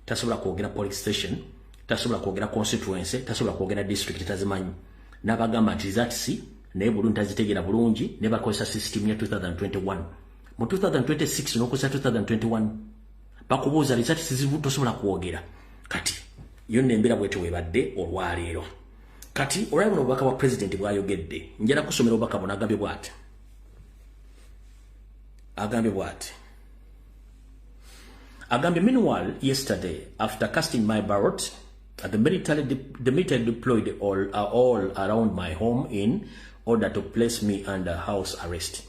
tasobola kwogera police station tasobola kwogera constituency tasobola kwogera district tazimanyi n'abagamba nti results naye bulungi tazitegeera bulungi ne bakozesa system ya 2021 mu 2026 n'okozesa 2021 bakubuuza results tosobola kwogera kati yonna embeera bwetyo webadde olwaleero kati olwali buno obubaka bwa president bwayogedde njala kusomera obubaka buno agambye bw'ati meanwhile yesterday after casting my ballot the military deployed all around my home in order to place me under house arrest.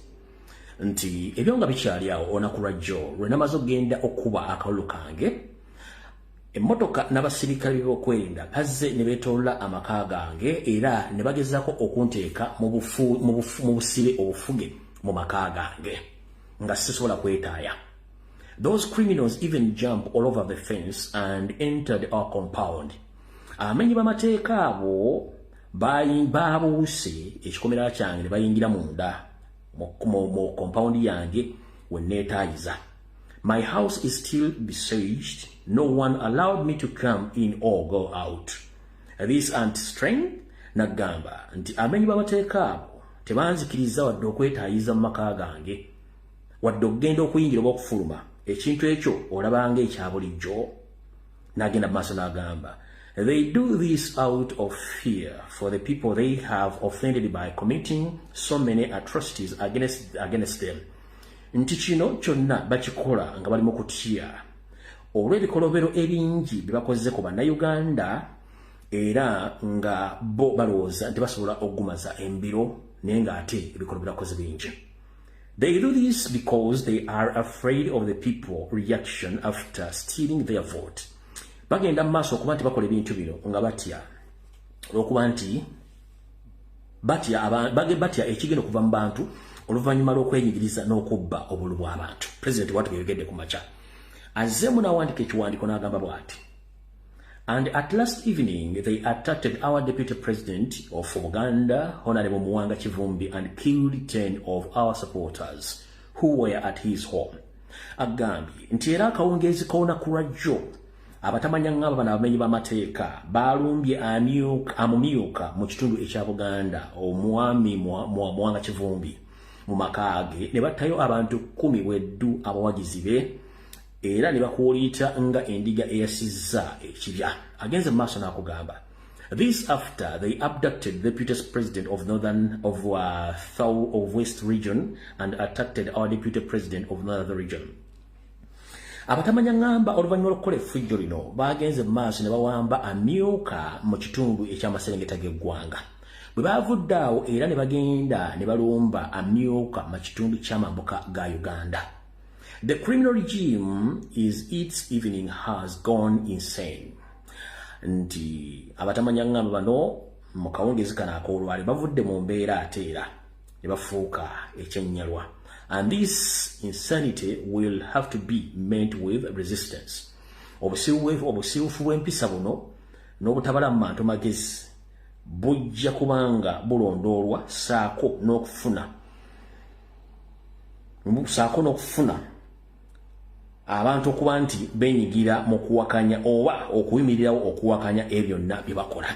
Nti ebyonga bikyali awo olunaku lwajjo lwe namaze okugenda okuba akalulu kange emmotoka n'abasirikale b'okwerinda bazze ne beetoolola amaka gange era ne bagezaako okunteeka mu busibe obufuge mu maka gange nga sisobola kwetaaya. Those criminals even jumped all over the fence and entered our compound. Amenyi b'amateeka abo baabuuse ekikomera kyange ne bayingira munda mu compound yange we neetaayiza. My house is still besieged. No one allowed me to come in or go out. This anti-strength nagamba nti amenyi b'amateeka abo tebanzikiriza wadde okwetaayiza mu maka gange wadde okugenda okuyingira oba okufuluma ekintu ekyo olabanga ekya bulijjo n'agenda mu maaso n'agamba they do this out of fear for the people they have offended by committing so many atrocities against them. Nti kino kyonna bakikola nga bali mu kutya olw'ebikolobero ebingi bye bakoze ku bannayuganda era nga bo balowooza nti basobola okugumaza embiro naye ng'ate ebikolobero bakoze bingi. They do this because they are afraid of the people reaction after stealing their vote. Bagenda maaso okuba nti bakola ebintu bino nga batya olw'okuba nti batya ekigenda okuva mu bantu oluvannyuma lw'okwenyigiriza n'okubba obulu bw'abantu. President watu yogedde ku makya azzeemu n'awandika ekiwandiiko n'agamba bw'ati and at last evening they attacked our deputy president of Uganda, Honorable Muwanga Kivumbi, and killed 10 of our supporters who were at his home. Agambye nti era akawungeezi k'olunaku lwajjo abatamanya ng'abo bano abamenyi b'amateeka baalumbye amumyuka mu kitundu ekya Buganda omwami Muwanga Kivumbi mu maka ge ne battayo abantu 10 weddu abawagizi be era ne bakuwuliyita nga endiga eyasizza ekibya. Agenze mu maaso n'akugamba this after they abducted the deputy president of West region and attacked our deputy president of another region. Abatamanya ngamba oluvannyuma lw'okukola effujjo lino bagenze mu maaso ne bawamba amyuka mu kitundu eky'amaserengeta g'eggwanga. Bwe baavudde awo era ne bagenda ne balumba amyuka mu kitundu ky'amambuka ga Uganda. The criminal regime its evening has gone insane. Nti abatamanya ngamba bano mu kawungezi kano ak'olwali bavudde mu mbeera ate era ne bafuuka ekyennyalwa. And this insanity will have to be met with resistance. Obusiiwufu bw'empisa buno n'obutabala mu mantu magezi bujja kubanga bulondoolwa saako n'okufuna abantu okuba nti benyigira mu kuwakanya oba okuyimirirawo okuwakanya ebyo byonna bye bakola.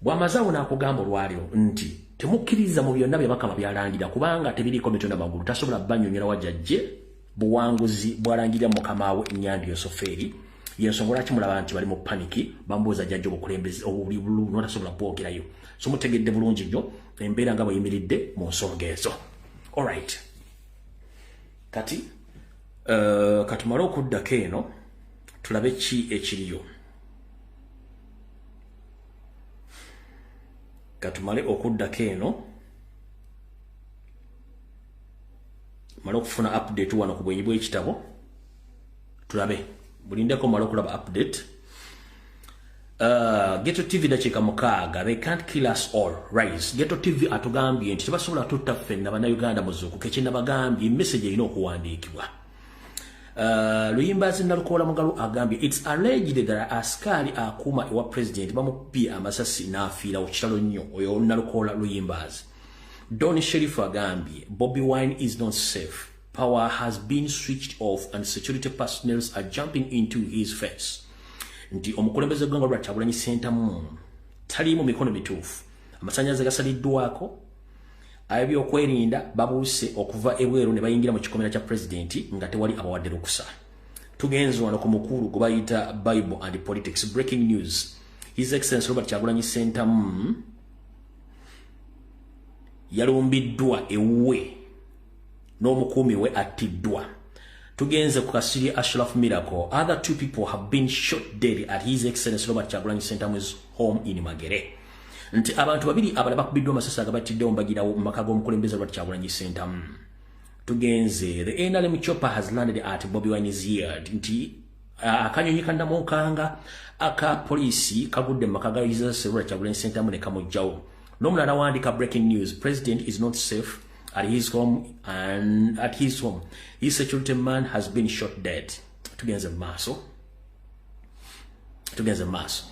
bwamazawo nakugamba olwaliro nti temukkiriza mu byonna bye Bakama byalangira kubanga tebiriko mitonda magulu tasobola banyonyola wajjajje buwanguzi bwalangirira Mukama we Nnyandi Yosoferi yensonga lwaki mulaba nti bali mu paniki bambuuza jjajja obukulembeze obuli bulungi notasobola bwogerayo so mutegedde bulungi nnyo embeera nga bweyimiridde mu nsonga ezo. Alright, kati katumale okuddako eno tulabe ki ekiriyo. Katumale okuddako eno mala okufuna update wano ku bwenyi bw'ekitabo tulabe bulindeko mala okulaba update. Ghetto TV dakiika mukaaga, they can't kill us all. Rise. Ghetto TV atugambye nti tebasobola tutta ffenna bannayuganda muzuukuke kye nabagambye message erina okuwandiikibwa. Luyimbazi Nalukoola Mugalu agambye it's alleged that askari akuuma ewa president bamupye amasasi n'afiirawo kitalo nnyo oyo Nalukoola Luyimbazi. Don Sheriff agambye Bobi Wine is not safe. Power has been switched off and security personnel are jumping into his face. Nti omukulembeze gw'eggwanga lwa Kyagulanyi Ssentamu tali mu mikono mituufu. Amasannyalaze gasaliddwako, ab'ebyokwerinda babuuse okuva ebweru ne bayingira mu kikomera kya pulezidenti nga tewali abawadde lukusa. Tugenze wano ku mukulu gwe bayita Bible and Politics. Breaking news. His Excellency Robert Kyagulanyi Ssentamu yalumbiddwa ewuwe n'omukuumi we attiddwa. Tugenze ku kasiri Ashraf Miracle. Other 2 people have been shot dead at His Excellency Robert Kyagulanyi Ssentamu's home in Magere. Nti abantu babiri abala bakubiddwa amasasi agabatiddewo mbagirawo mu maka g'omukulembeze Robert Kyagulanyi Ssentamu. Tugenze the NRM chopper has landed at Bobi Wine's yard. Nti akanyonyi kandamukanga aka polisi kagudde mu maka ga His Excellency Robert Kyagulanyi Ssentamu ne kamujjawo. N'omulala wandika breaking news. President is not safe at his home and at his home. His security man has been shot dead. Tugenze maaso. Tugenze maaso.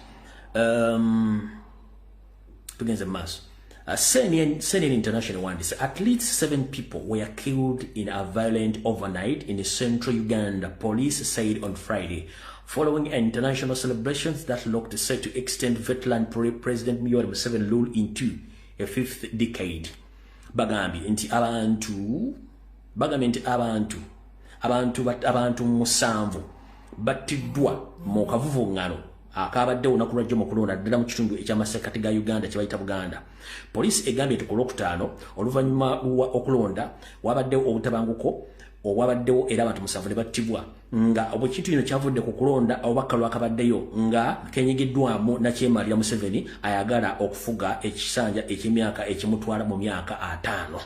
CNN International one says at least 7 people were killed in a violent overnight in central Uganda, police said on Friday, following international celebrations that looked set to extend veteran President Yoweri Museveni rule into a 5th decade. Bagambi nti abantu musanvu battiddwa mu kavuvungano akabaddewo olunaku lwajjo mu kulonda ddala mu kitundu ekyamasekati ga Uganda kye bayita Buganda. Poliisi egambye nti ku Lwokutaano oluvannyuma okulonda wabaddewo obutabanguko obwabaddewo era abantu 7 ne battibwa nga obwekintu kino kyavudde ku kulonda obubaka lwakabaddeyo nga kenyigiddwamu Nakyemalira Museveni ayagala okufuga ekisanja eky'emyaka ekimutwala mu myaka 5.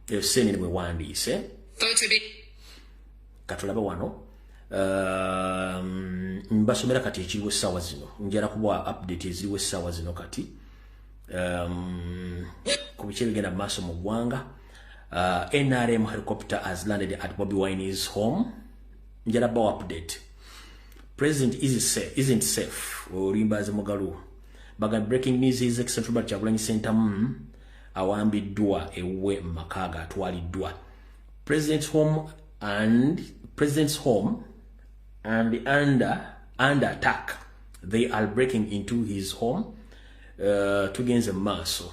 Esene mwe wandiise katulaba wano mbasomera kati ekiriwo essaawa zino njala kuba update eziriwo essaawa zino kati ku biki ebigenda mu maaso mu ggwanga. NRM helicopter has landed at Bobi Wine's home. Njala ba update. President isn't safe. Olimbaze Mugalu. Baga breaking news is Excellency Robert Kyagulanyi Ssentamu awambiddwa ewuwe makaga atwaliddwa. President's home and under attack. They are breaking into his home. Tugenze maaso.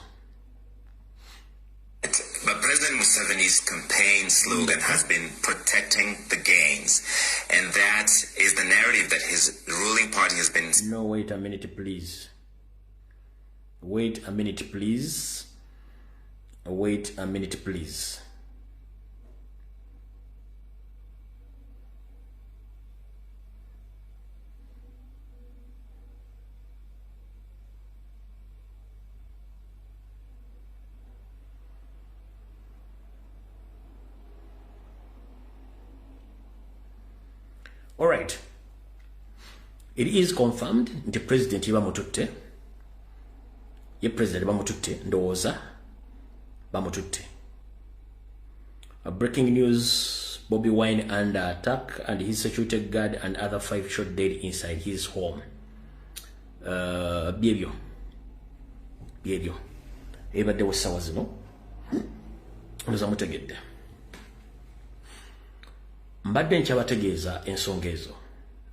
But President Museveni's campaign slogan has been protecting the gains. And that is the narrative that his ruling party has been... No, wait a minute, please. Wait a minute, please. Wait a minute, please. All right. It is confirmed the president bamututte. Ye president bamututte ndowooza bamututte. Breaking news: Bobi Wine under attack and his security guard and other 5 shot dead inside his home. Byebyo. Ebadde wessawa zino. Ndoza mutegedde. Mbadde nkyabategeeza ensonga ezo.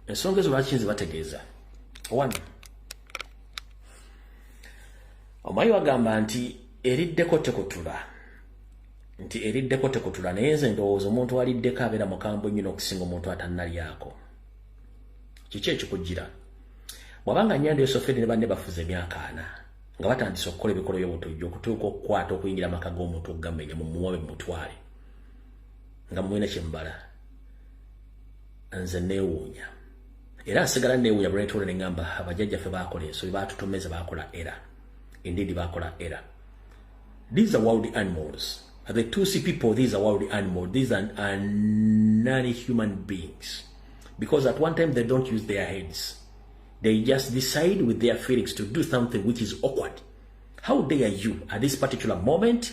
Ensonga ezo lwaki nzibategeeza? 1. Omayi wagamba nti eriddeko tekutula. Nti eriddeko tekutula naye nze ndowooza omuntu aliddeko abeera mukambwe nnyo okusinga omuntu atannalyako. Kiki ekikugira? Bw'abanga Nyando Yoseferi ne banne bafuze emyaka 4 nga batandise okukola ebikolo by'obutujju okutuuka okukwata okuyingira amaka g'omuntu okugamenya mu muwabe mutwale nga mwena kyembala nze neewuunya era nsigala neewuunya bwe netwole ne ngamba abajjajjaffe baakola ensobi baatutomeza baakola era indeed baakola era. These are wild animals. The Tutsi people, these are wild animals. These are non-human beings. Because at one time they don't use their heads. They just decide with their feelings to do something which is awkward. How dare you at this particular moment?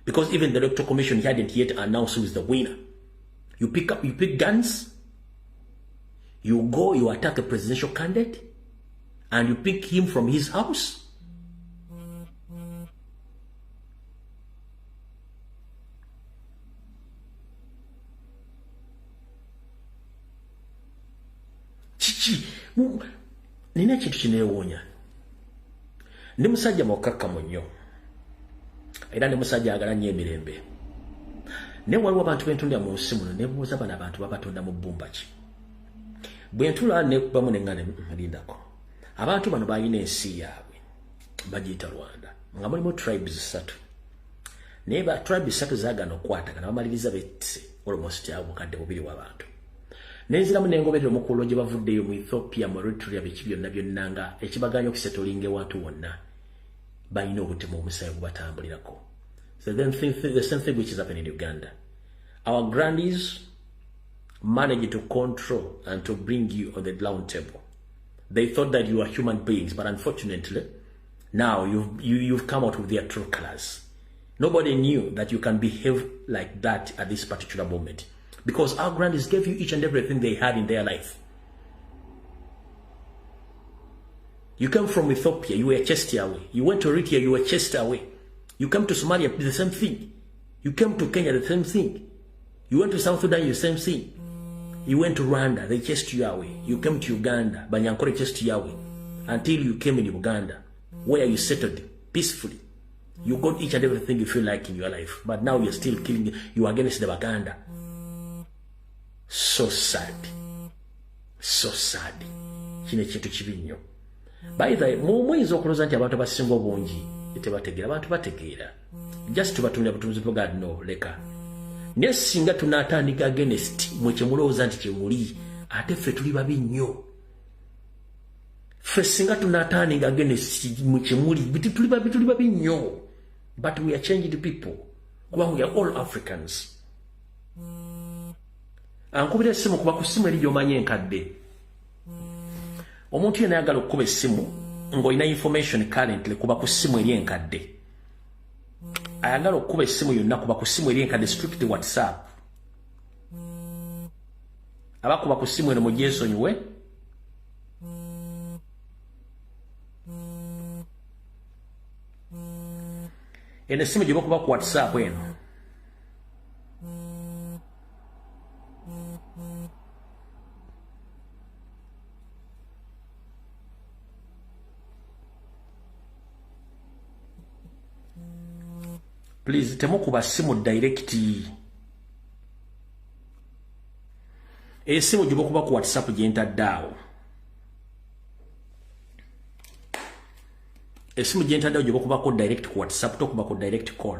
Because even the Electoral Commission hadn't yet announced who is the winner. You pick guns, you go, you attack a presidential candidate, and you pick him from his house. Nina ekintu kineewuunya. Ndi musajja mukkakkamu nnyo. Era ndi musajja agala nnyo emirembe. Naye waliwo abantu bentundira mu nsi muno nebuuza bano abantu babatunda mu bbumba ki. Bwe ntula nekubamu neŋŋane malindako. Abantu bano balina ensi yaabwe. Bagiyita Rwanda. Nga mulimu tribes 3. Naye ba tribes 3 zaagana okukwatagana bamaliriza bette almost abo kadde bubiri w'abantu. Neziramu nengoberera omukulu gye bavuddeyo mu Ethiopia mu Eritrea biki byonna byonnanga ekibaganya okusetolinga ewantu wonna balina obutemu omusaayi gubatambulirako. So then the same thing which is happening in Uganda. Our grandees managed to control and to bring you on the round table. They thought that you are human beings, but unfortunately, now you've come out with their true colors. Nobody knew that you can behave like that at this particular moment. Because our grandees gave you each and everything they had in their life. You came from Ethiopia, you were chased away. You went to Eritrea, you were chased away. You came to Somalia, the same thing. You came to Kenya, the same thing. You went to South Sudan, the same thing. You went to Rwanda, they chased you away. You came to Uganda, Banyankore chased you away. Until you came in Uganda, where you settled peacefully. You got each and everything you feel like in your life. But now you're still killing, you are against the Baganda. So sad. So sad. Kino ekintu kibi nnyo. By the way, muyinza okulooza nti abantu abasinga obungi tebategeera. Abantu bategeera. Just tubatumira butumzi bwa God no leka. Naye singa tunaatandika against mwe kye mulowooza nti kye muli ate ffe tuli babi nnyo. Ffe singa tunaatandika against mwe kye muli tuli babi nnyo. But we are changing people. Kuba we are all Africans. Ankubira essimu kuba ku ssimu eri gy'omanyi enkadde. Omuntu yenna ayagala okukuba essimu ng'olina information currently kuba ku ssimu eri enkadde. Ayagala okukuba essimu yonna kuba ku ssimu eri enkadde strict WhatsApp. Abakuba ku ssimu eno mugyesonyiwe. Eno essimu gye bakuba ku WhatsApp eno. Please, temukuba simu direct. Esimu gye bakuba ku WhatsApp gye ntaddeawo. Esimu gye ntaddeawo gye bakuba ku direct ku WhatsApp tokuba ku direct call.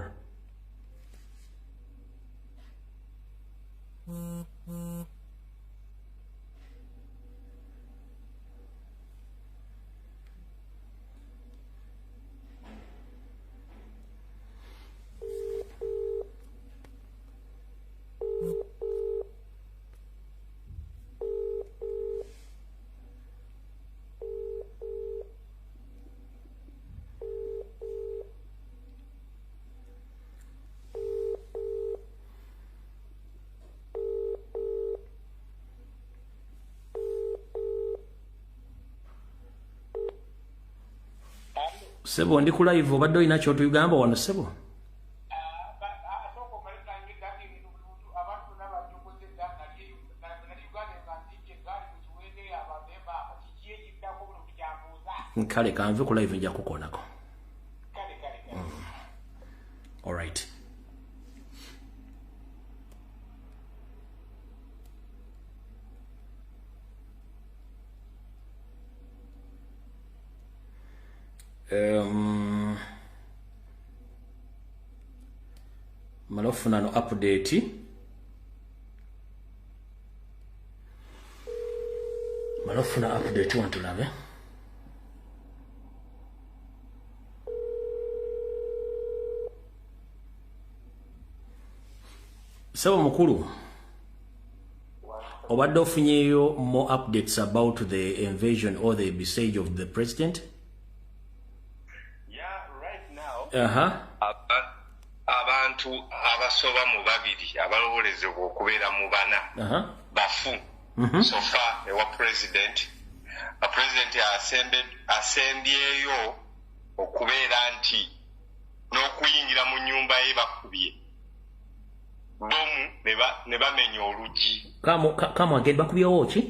Sebo ndi ku live obadde olina ky'otugamba wano sebo? Kale kanve ku live nja kukonako. malofuna no update wantulabe Sabo mukulu obadde ofunyeyo more updates about the invasion or the besiege of the president? Yeah, right now. Abantu abasoba mu babiri abalowolezebwa okubeera mu bana bafu so far ewa president asembyeyo okubeera nti n'okuyingira mu nyumba ye bakubye bomu ne bamenya olugi kamu agenda bakubyewo ki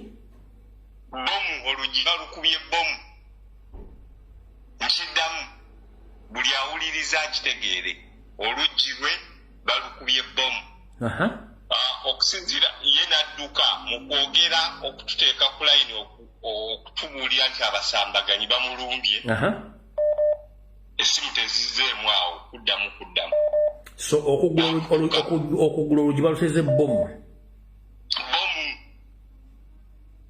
bomu olugi balukubye bomu nkiddamu buli awuliriza akitegeere olugi lwe balukubye bomu okusinzira ye n'adduka mu kwogera okututeeka ku layini okutubuulira nti abasambaganyi bamulumbye essimu tezizzeemu awo kuddamu so okugula olugi baluteze bomu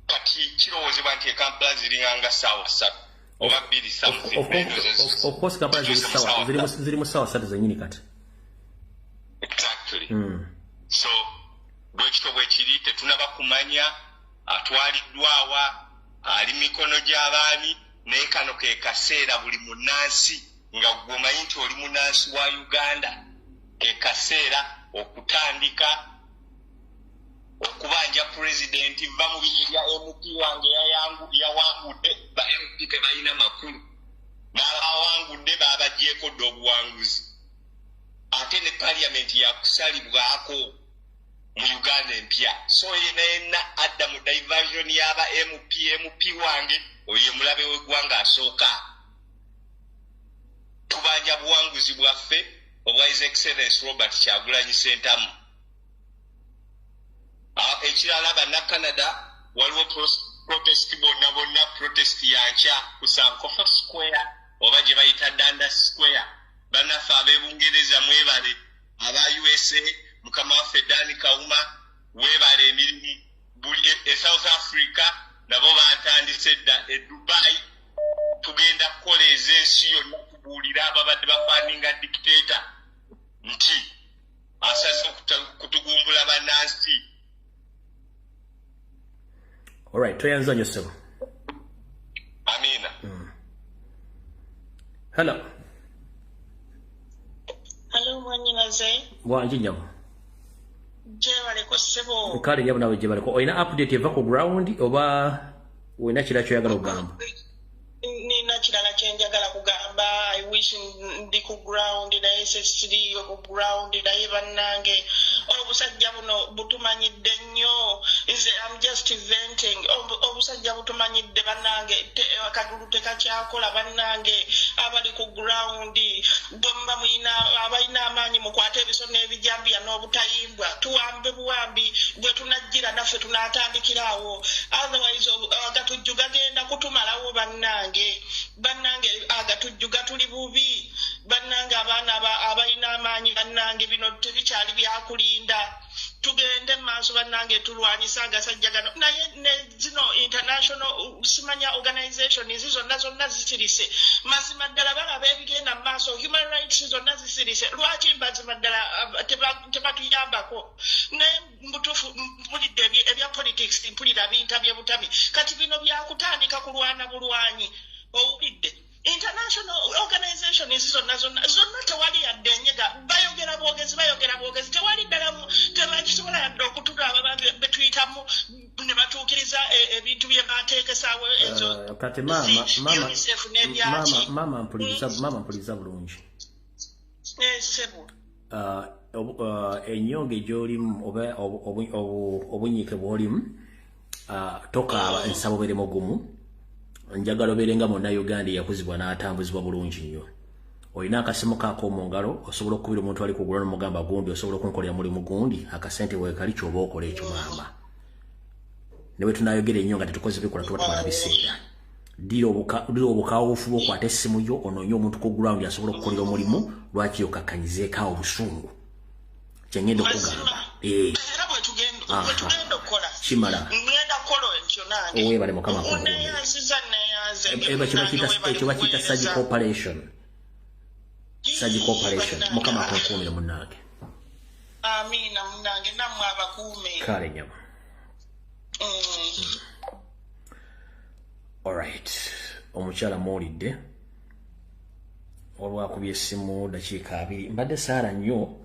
kati kirowoozebwa nti ekampala ziringanga ssaawa 3 oba 2 of course kampala ziri mu ssaawa 3 zennyini kati exactly so bwekito bwekiri tetunaba kumanya atwaliddwawa ali mikono gy'abaani naye kano ke kaseera buli munnansi nga gwomanyi nti oli munnansi wa Uganda ke kaseera okutandika okubanja pulezidenti va mu binyi bya MP wange yawangudde ba MP tebalina makulu n'abawangudde baabaggyeko dde obuwanguzi ate ne paliamenti yakusalibwako mu Uganda empya so yenna adda mu diversion y'aba MP wange oye mulabe w'eggwanga asooka tubanja buwanguzi bwaffe obwa His Excellency Robert Kyagulanyi Ssentamu ekirala banna Canada waliwo protest bonna protest yankya ku Sankofa Square oba gye bayita Danda Square bannaffe ab'Ebungereza mwebale aba USA mukama waffe Dani Kauma weebale emirimu South Africa nabo batandise dda Dubai tugenda kukola ez'ensi yonna kubuulira ababadde bafaaninga dictator nti asaze kutugumbula bannansi. Alright, toyanza Joseph. Amina. Hello. Hello, mwanyinaze. Wanji nyamu. Jebale ko sebo. Kale nyamu nawe jebale ko oyina update eva ku ground oba oyina kira kyoyagala okugamba? Nina kirala kyenjagala kugamba. I wish ndi ku ground da SSD ku ground da bannange obusajja buno butumanyidde nnyo. I'm just venting. Obusajja butumanyidde bannange akadulu tekakyakola bannange abali ku ground bomba mwina abalina amaanyi mukwate ebisono ebijambya n'obutayimbwa tuwambe buwambi bwe tunajjira naffe tunatandikirawo otherwise agatujju gagenda kutumalawo bannange agatujjuga tuli bubi bannange abaana abalina amaanyi bannange bino tebikyali byakulinda tugende maaso bannange tulwanyisa agasajja gano naye zino international simanya organization izi zonna zisirise mazima ddala balaba ebigenda mu maaso human rights zonna zisirise lwaki mbazima ddala tebatuyambako naye mutufu mpulidde ebya politics mpulira bintabye butabi kati bino byakutandika kulwana bulwanyi owulidde international organization izi zonna tewali yadde enyega bayogera bwogezi tewali ddala tebakisobola yadde okutugamba betuyitamu ne batuukiriza ebintu bye bateekesaawo ezo kati mama mpuliriza bulungi sebo enyonge gy'olimu oba obunyiike bw'olimu tokaaba ensabo beremu gumu njagala obeerenga monna Uganda yakuzibwa n'atambuzibwa bulungi nnyo olina akasimu kaako mu ngalo osobola okukubira omuntu ali kugula n'omugamba gundi osobola okunkolera mulimu gundi akasente weekali ky'oba okola ekyo maama ne bwe tunayogera ennyo nga tetukoze bikola tuba tumala biseera diro obukawufu bwokwata essimu yo ononye omuntu ku ground asobola okukolera omulimu lwaki okakanyizeeko obusungu kyengenda okugamba kimala owebale mukama ekyo bakiyita surgical operation mukama akunkuumire munnange amina munnange nammwe abakuume kale nyama alright omukyala muwulidde olwakubye essimu dakiika 2 mbadde saala nnyo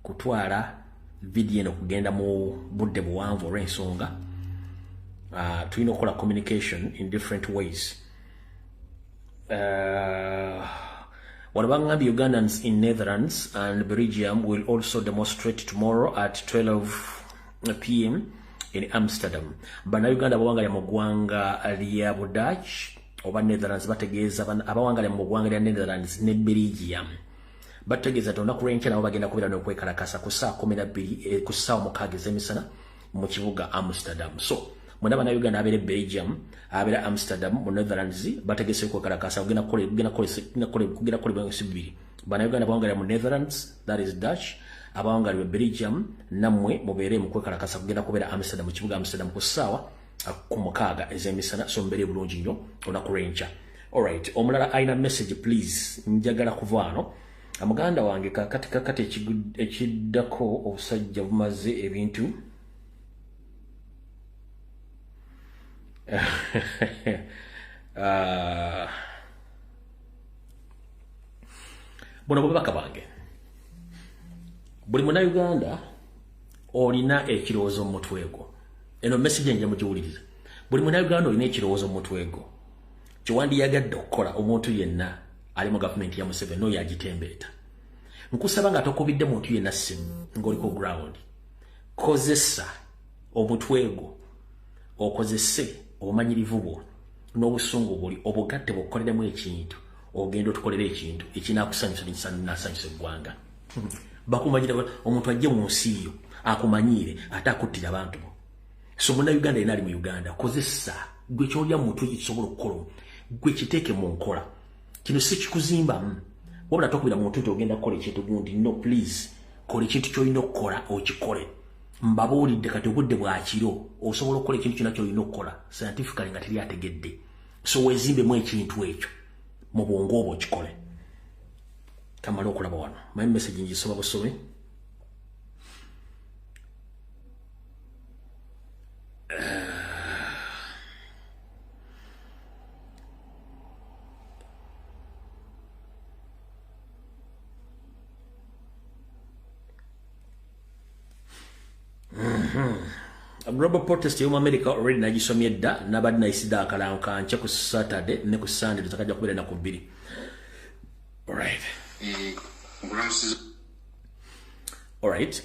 kutwala vidiyo eno kugenda mu budde buwanvu olw'ensonga tulina okukola communication in different ways what about Ugandans in Netherlands and Belgium will also demonstrate tomorrow at 12 p.m. in Amsterdam. Bannayuganda abawangalira mu ggwanga lya Budach oba Netherlands bategeeza abawangalira mu ggwanga lya Netherlands ne Belgium bategeeza nti olunaku lw'enkya nabo bagenda kubeera n'okwekalakasa ku ssaawa 12 ku ssaawa 6 ez'emisana mu kibuga Amsterdam. So mwena bannayuganda abeera Belgium abeera Amsterdam mu Netherlands bategeese okwekalakasa kugenda kukolebwa ensi bbiri. Bannayuganda abawangalira mu Netherlands, that is Dutch, abawangalira Belgium namwe mubeere mu kwekalakasa kugenda kubeera Amsterdam mu kibuga Amsterdam ku ssaawa 6 ez'emisana. So mbeere bulungi nnyo olunaku lw'enkya. Alright, omulala ayina message please njagala kuva wano. Amuganda wange kakati ekiddako obusajja bumaze ebintu buno bubaka bange buli munnayuganda olina ekirowoozo mu mutwe gwo. Eno message nje mugiwuliriza. Buli munnayuganda olina ekirowoozo mu mutwe gwo kyewandiyagadde okukola omuntu yenna ali mu gavumenti ya Museveni n'oyo agitembeeta. Nkusaba nga tokubidde muntu yenna ssimu ng'oli ku ground. Kozesa omutwe gwo, okozese obumanyirivu bwo n'obusungu buli obugatte bw'okukoleremu ekintu ogenda otukolera ekintu ekinaakusanyusa n'asanyusa eggwanga. Bakumanyira omuntu ajje mu nsi yo akumanyiire ate akuttira abantu bo. So munnayuganda yenna ali mu Uganda kozesa gwe kyolya mu mutwe kisobola okukola gwe kiteeke mu nkola. Kino si kikuzimbamu wabula tokubira muntu nti ogenda kukola ekintu gundi. No please, kola ekintu kyolina okukola okikole. Mbabuulidde kati obudde bwa kiro osobola okukola ekintu kyonna kyolina okukola scientifically nga teri ategedde. So weezimbemu ekintu ekyo mu bwongo obwo okikole. Kamala okulaba wano my message ngisoba busobe. Global protest yo America already nagisomye dda nabadde nayisida akalanka nche ku Saturday ne ku Sunday tutakajja kubeera na ku 2. Alright. Alright.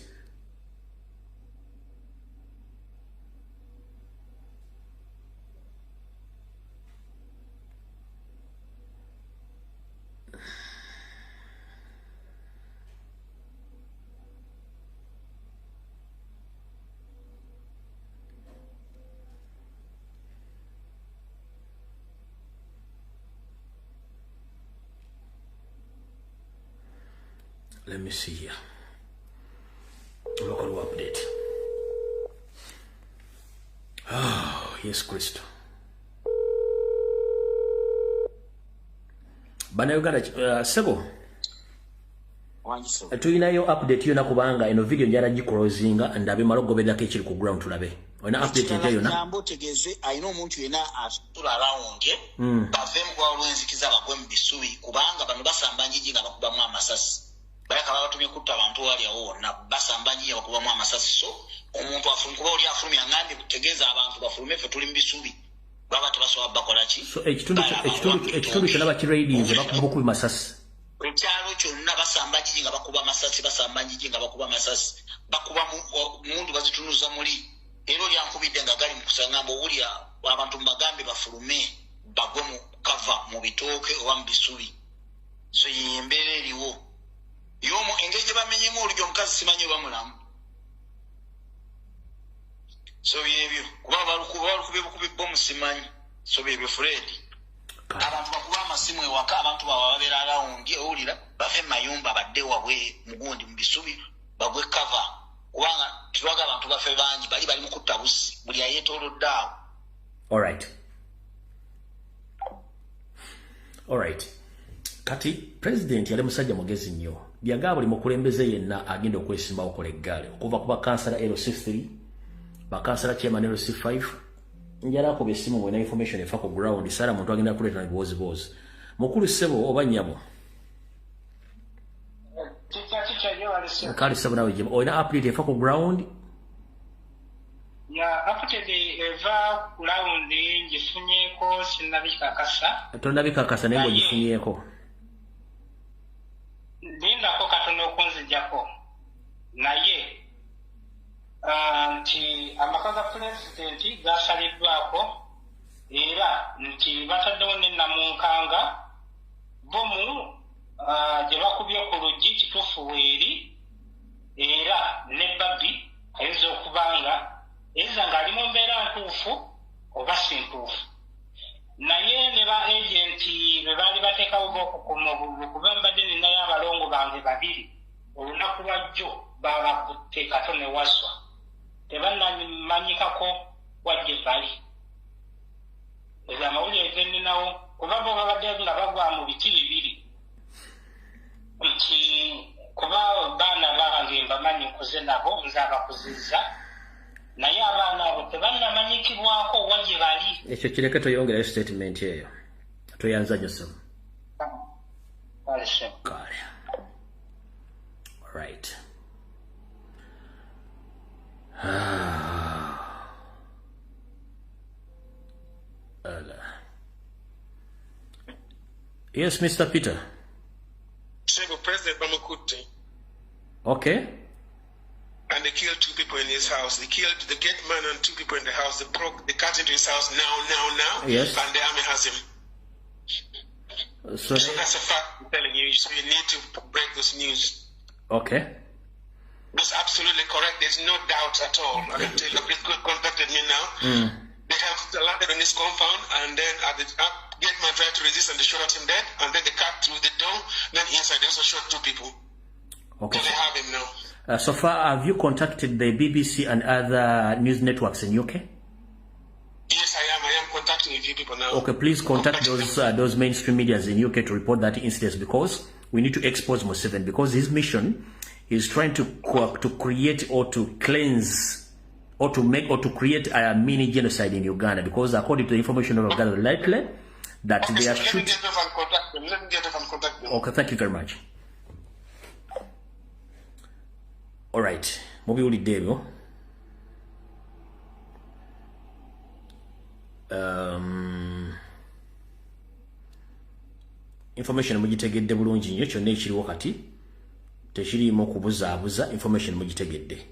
Let me see here. Local update. Oh, yes, Christo. Bannayuganda Sebo. Tuyinayo update yona kubanga eno video njala giclosinga ndabe malogoberako ekiri ku ground tulabe. Ona update nje yona. Nambo tegeze ayina omuntu yena atula around ye. Bavemu kwa olwenzikiza bagwe mu bisubi kubanga bano basamba njiji nga bakubamu amasasi. Bayaka batumye kutta abantu wali awo na basamba njiji bakubamu amasasi. So omuntu afumukuba oli afumya ngandi kutegeza abantu bafume fe tuli mu bisubi. Baba tebasoba bakola ki? So ekitundu kyalaba ki ratings bakuba ku masasi. Ekyalo kyonna basamba njiji nga bakuba amasasi basamba njiji nga bakuba amasasi. Bakuba mundu bazitunuza muli. Ero lyankubidde nga gali mu kusangamba obulya abantu mbagambe bafulume bagwe mu kava mu bitooke oba mu bisubi. So yembeera eriwo yomo engeri bamenyemu olugyo omukazi simanyi bamulamu. So yebyo kuba balukubye bomu simanyi. so bebe Fred abantu bakuba amasimu ewaka abantu bababeera arawundi owulira bafe mayumba badde wawe mugundi mu bisubi bagwe cover kubanga tulaga abantu bafe bangi bali mu kutabusi buli ayetoolodde awo. Alright. Kati president yali musajja mugezi nnyo. Byaga buli mukulembeze yenna agenda okwesimba okola eggaali okuva ku bakansala LC3 bakansala chairman LC5 njala ko besimu mwena information efa ku ground sara muntu agenda kuleta bozi mukulu sebo oba nyabo kali sebo nawe jema oina update efa ku ground ya update eva ground ngifunyeko sinabika kasa tonabika kasa nengo gifunyeko linda ko katono kunzijako naye nti amakaza president gasalidwako era nti bataddewo nennamunkanga bomu gye bakubye ku luggi kituufu weeri era ne babbi ayinza okubanga eyinza ng'ali mu mbeera ntuufu oba si ntuufu naye ne ba agenti bwe baali bateekawo bokukuma obululu kuba mbadde ninayo abalongo bange babiri olunaku lwajjo babakutte kato ne waswa tebannamanyikako wajje bali ezo amawulire geninawo kuba bo babadde nga bagwa mu biti bibiri nti kuba baana bange mbamanyi nkuze nabo nze abakuzizza naye abaana abo tebannamanyikibwako wajje bali ekyo kireke toyongerayo statement eyo toyanza nyosomu kale alright Yes, Mr. Peter. President Bamakuti. Okay. And they killed 2 people in his house. They killed the gate man and 2 people in the house. They broke the cut into his house now. Yes. And the army has him. So that's a fact I'm telling you. So you need to break this news. Okay. That's absolutely correct. There's no doubt at all. I can tell you, they contacted me now. They have landed on his compound, and then at the gate man tried to resist, and they shot him dead. And then they cut through the door. Then inside, they also shot 2 people. Okay. So they have him now. So far, have you contacted the BBC and other news networks in UK? Yes, I am. I am contacting a few people now. Okay, please contact those mainstream medias in UK to report that incident, because we need to expose Museveni, because his mission is trying to create or to cleanse or to make or to create a mini genocide in Uganda, because according to the information of Uganda lately, that they are shooting. Let me get off and contact them. Okay, thank you very much. All right, Mobi Uli Debo. Information mugitegedde bulungi nnyo kyonna ekiriwo kati tekiriimu kubuzaabuza information mugitegedde.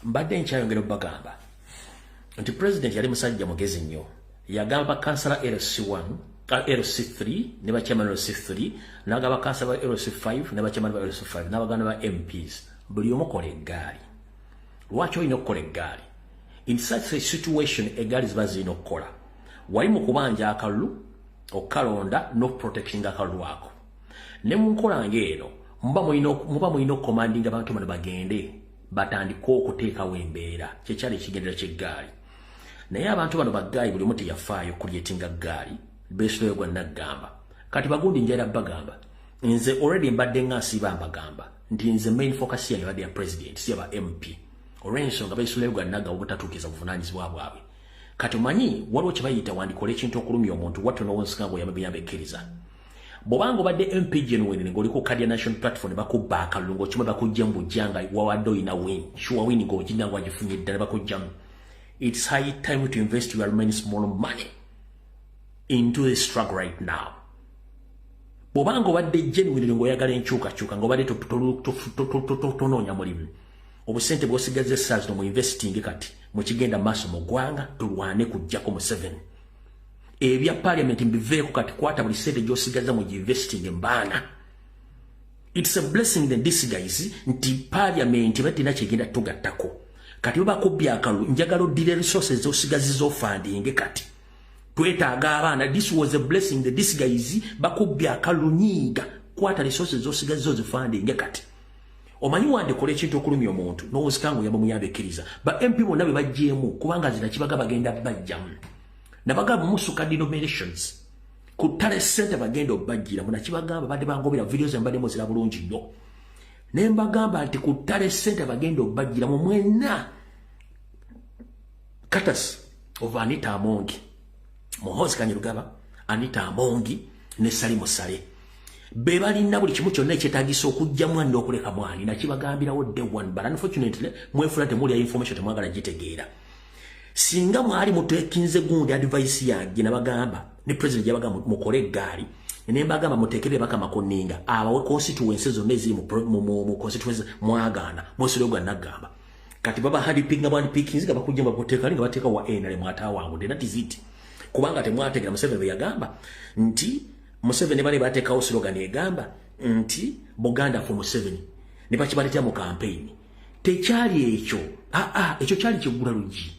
Mbadde nkyayongera obbagamba nti president yali musajja mugezi nnyo. Yagamba kansala LC1 LC3 ne bachairman LC3 n'agamba kansala LC5 ne bachairman ba LC5 n'abaganda ba MPs buli omu kola eggaali. Lwaki olina okukola eggaali? In such a situation eggaali ziba zirina okukola. Wali mu kubanja akalulu okukalonda n'okuprotecting akalulu ako. Ne mu nkola ng'eno muba mulina okukomandinga abantu bano bagende batandika okuteekawo embeera kyekyali ekigendera ky'eggaali. Naye abantu bano baggaali buli omu teyafaayo kulyetinga ggaali beesuleyo gwa naggamba. Kati bagundi njala bagamba nze already mbadde nga nsiiba mbagamba nti nze main focus yange badde ya president si aba MP olw'ensonga beesuleyo gwa naggamba obutatuukiza buvunaanyizibwa bwabwe. Kati omanyi waliwo kye bayita wandikola ekintu okulumya omuntu watto n'owonsika ng'oyamba biyamba ekkiriza. Bw'obanga obadde MP genuine ng'oliko Kadia National Platform ne bakubba akalulu ng'okimwe bakujja mu bujjanga wawadde oyina win sure win ng'ogina ng'agifunye ddala bakujjamu. It's high time to invest your remaining small money into the struggle right now. Bw'obanga obadde genuine ng'oyagala enkyukakyuka ng'obadde tonoonya mulimu obusente bw'osigaza essaazi mu investing kati mu kigenda maaso mu ggwanga tulwane kujjako Museveni ebya parliament mbiveeko kati kwata buli sente gyosigaza mu investing mbana. It's a blessing in disguise nti parliament batina kigenda tugattako. Kati bakubya akalu njagala odire resources zosigazizo funding kati. Twetaaga abaana, this was a blessing in disguise bakubya akalu nyiga kwata resources zosigazizo funding kati. Omanyi wande kole kintu okulumya omuntu n'ozikango yaba muyabekiriza ba MP bonna be bajjemu kubanga zina kibaga bagenda bajjamu nabagamba musuka denominations ku tale center bagenda obajjira muna kibagamba badde bangobera videos embadde muzira bulungi nnyo ne mbagamba nti ku tale center bagenda obajjira mu mwena katas of Anita Amongi Muhoozi Kanyarugaba Anita Amongi ne Salimu Sale bebali na buli kimu kyonna ekyetaagisa okujja mwanda okuleka mwani na kibagambirawo day one but unfortunately mwefulate muli ya information temwagala gitegeera singa mwali mutekinze gundi advice yange nabagamba ne president yabagamba mukole egaali ne mbagamba mutekere baka makoninga abawe constituencies zonna eziri mu constituencies mwagaana mwesiroga nagamba kati baba hadi pinga bwani pikinzi bakujja bakuteka linga bateka wa enale mwata wangu de natiziti kubanga temwategera Museveni yagamba nti Museveni bali batekawo slogan egamba nti Buganda for Museveni ne bakibaletea mu campaign tekyali ekyo ekyo kyali kigula lugi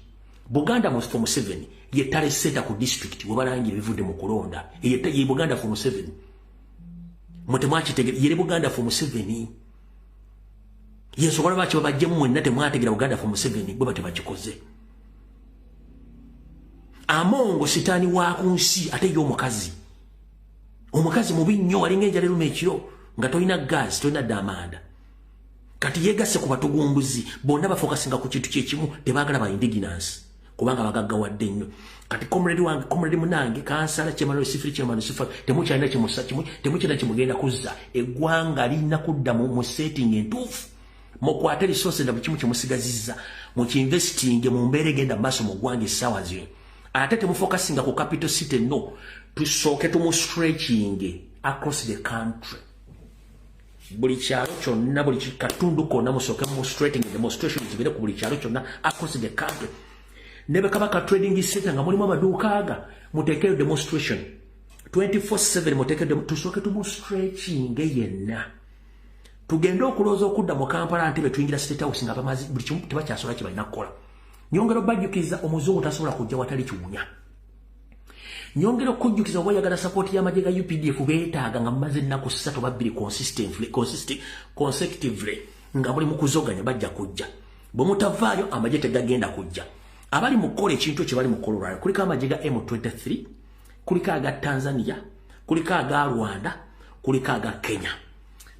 Buganda for Museveni ye tale center ku district webalangira bivudde mu kulonda ye Buganda for Museveni mutemwachi tegere ye Buganda for Museveni yesobola bachi babajjemu mwenna temwategera Buganda for Museveni bwe batebakikoze Amongo sitani wa kunsi ate yo omukazi mubi nnyo alinga enjala lume ekiro nga tolina gas tolina damanda kati yegase ku batugumbuzi bonna bafokasinga ku kintu kyekimu tebaagala ba indigenous kubanga bagaggawadde nnyo kati comrade munange kansala kyemalo sifiri temukyalina temukyalina kimugenda kuzza eggwanga lina kudda mu setting entuufu mukwate resources na bukimu kyemusigazizza mu kiinvesting mu mbeera egenda maaso mu ggwanga essaawa zino ate temufokasinga ku capital city no tusooke tumu stretching across the country buli kyalo kyonna buli katundu konna musooke mu stretching demonstration zibere ku buli kyalo kyonna across the country nebe kabaka trading center nga mulimu amaduuka aga muteekeo demonstration 24/7 muteekeo tusooke tumu stretching yenna tugenda okulooza okudda mu Kampala ntebe tuyingira State House nga bamazi buli kimu tebakyasobola kibalina kukola nyongero bajjukiza omuzungu tasobola kujja watali kiwunya nyongero kujjukiza wayagala support ya majega UPDF beetaaga nga mmaze ennaku 3 babiri consecutively nga buli mukuzoganya bajja kujja bwe mutavaayo amaje tegagenda kujja abali mukola ekintu kye bali mukola kuliko amajega M23 kuliko aga Tanzania kuliko aga Rwanda kuliko aga Kenya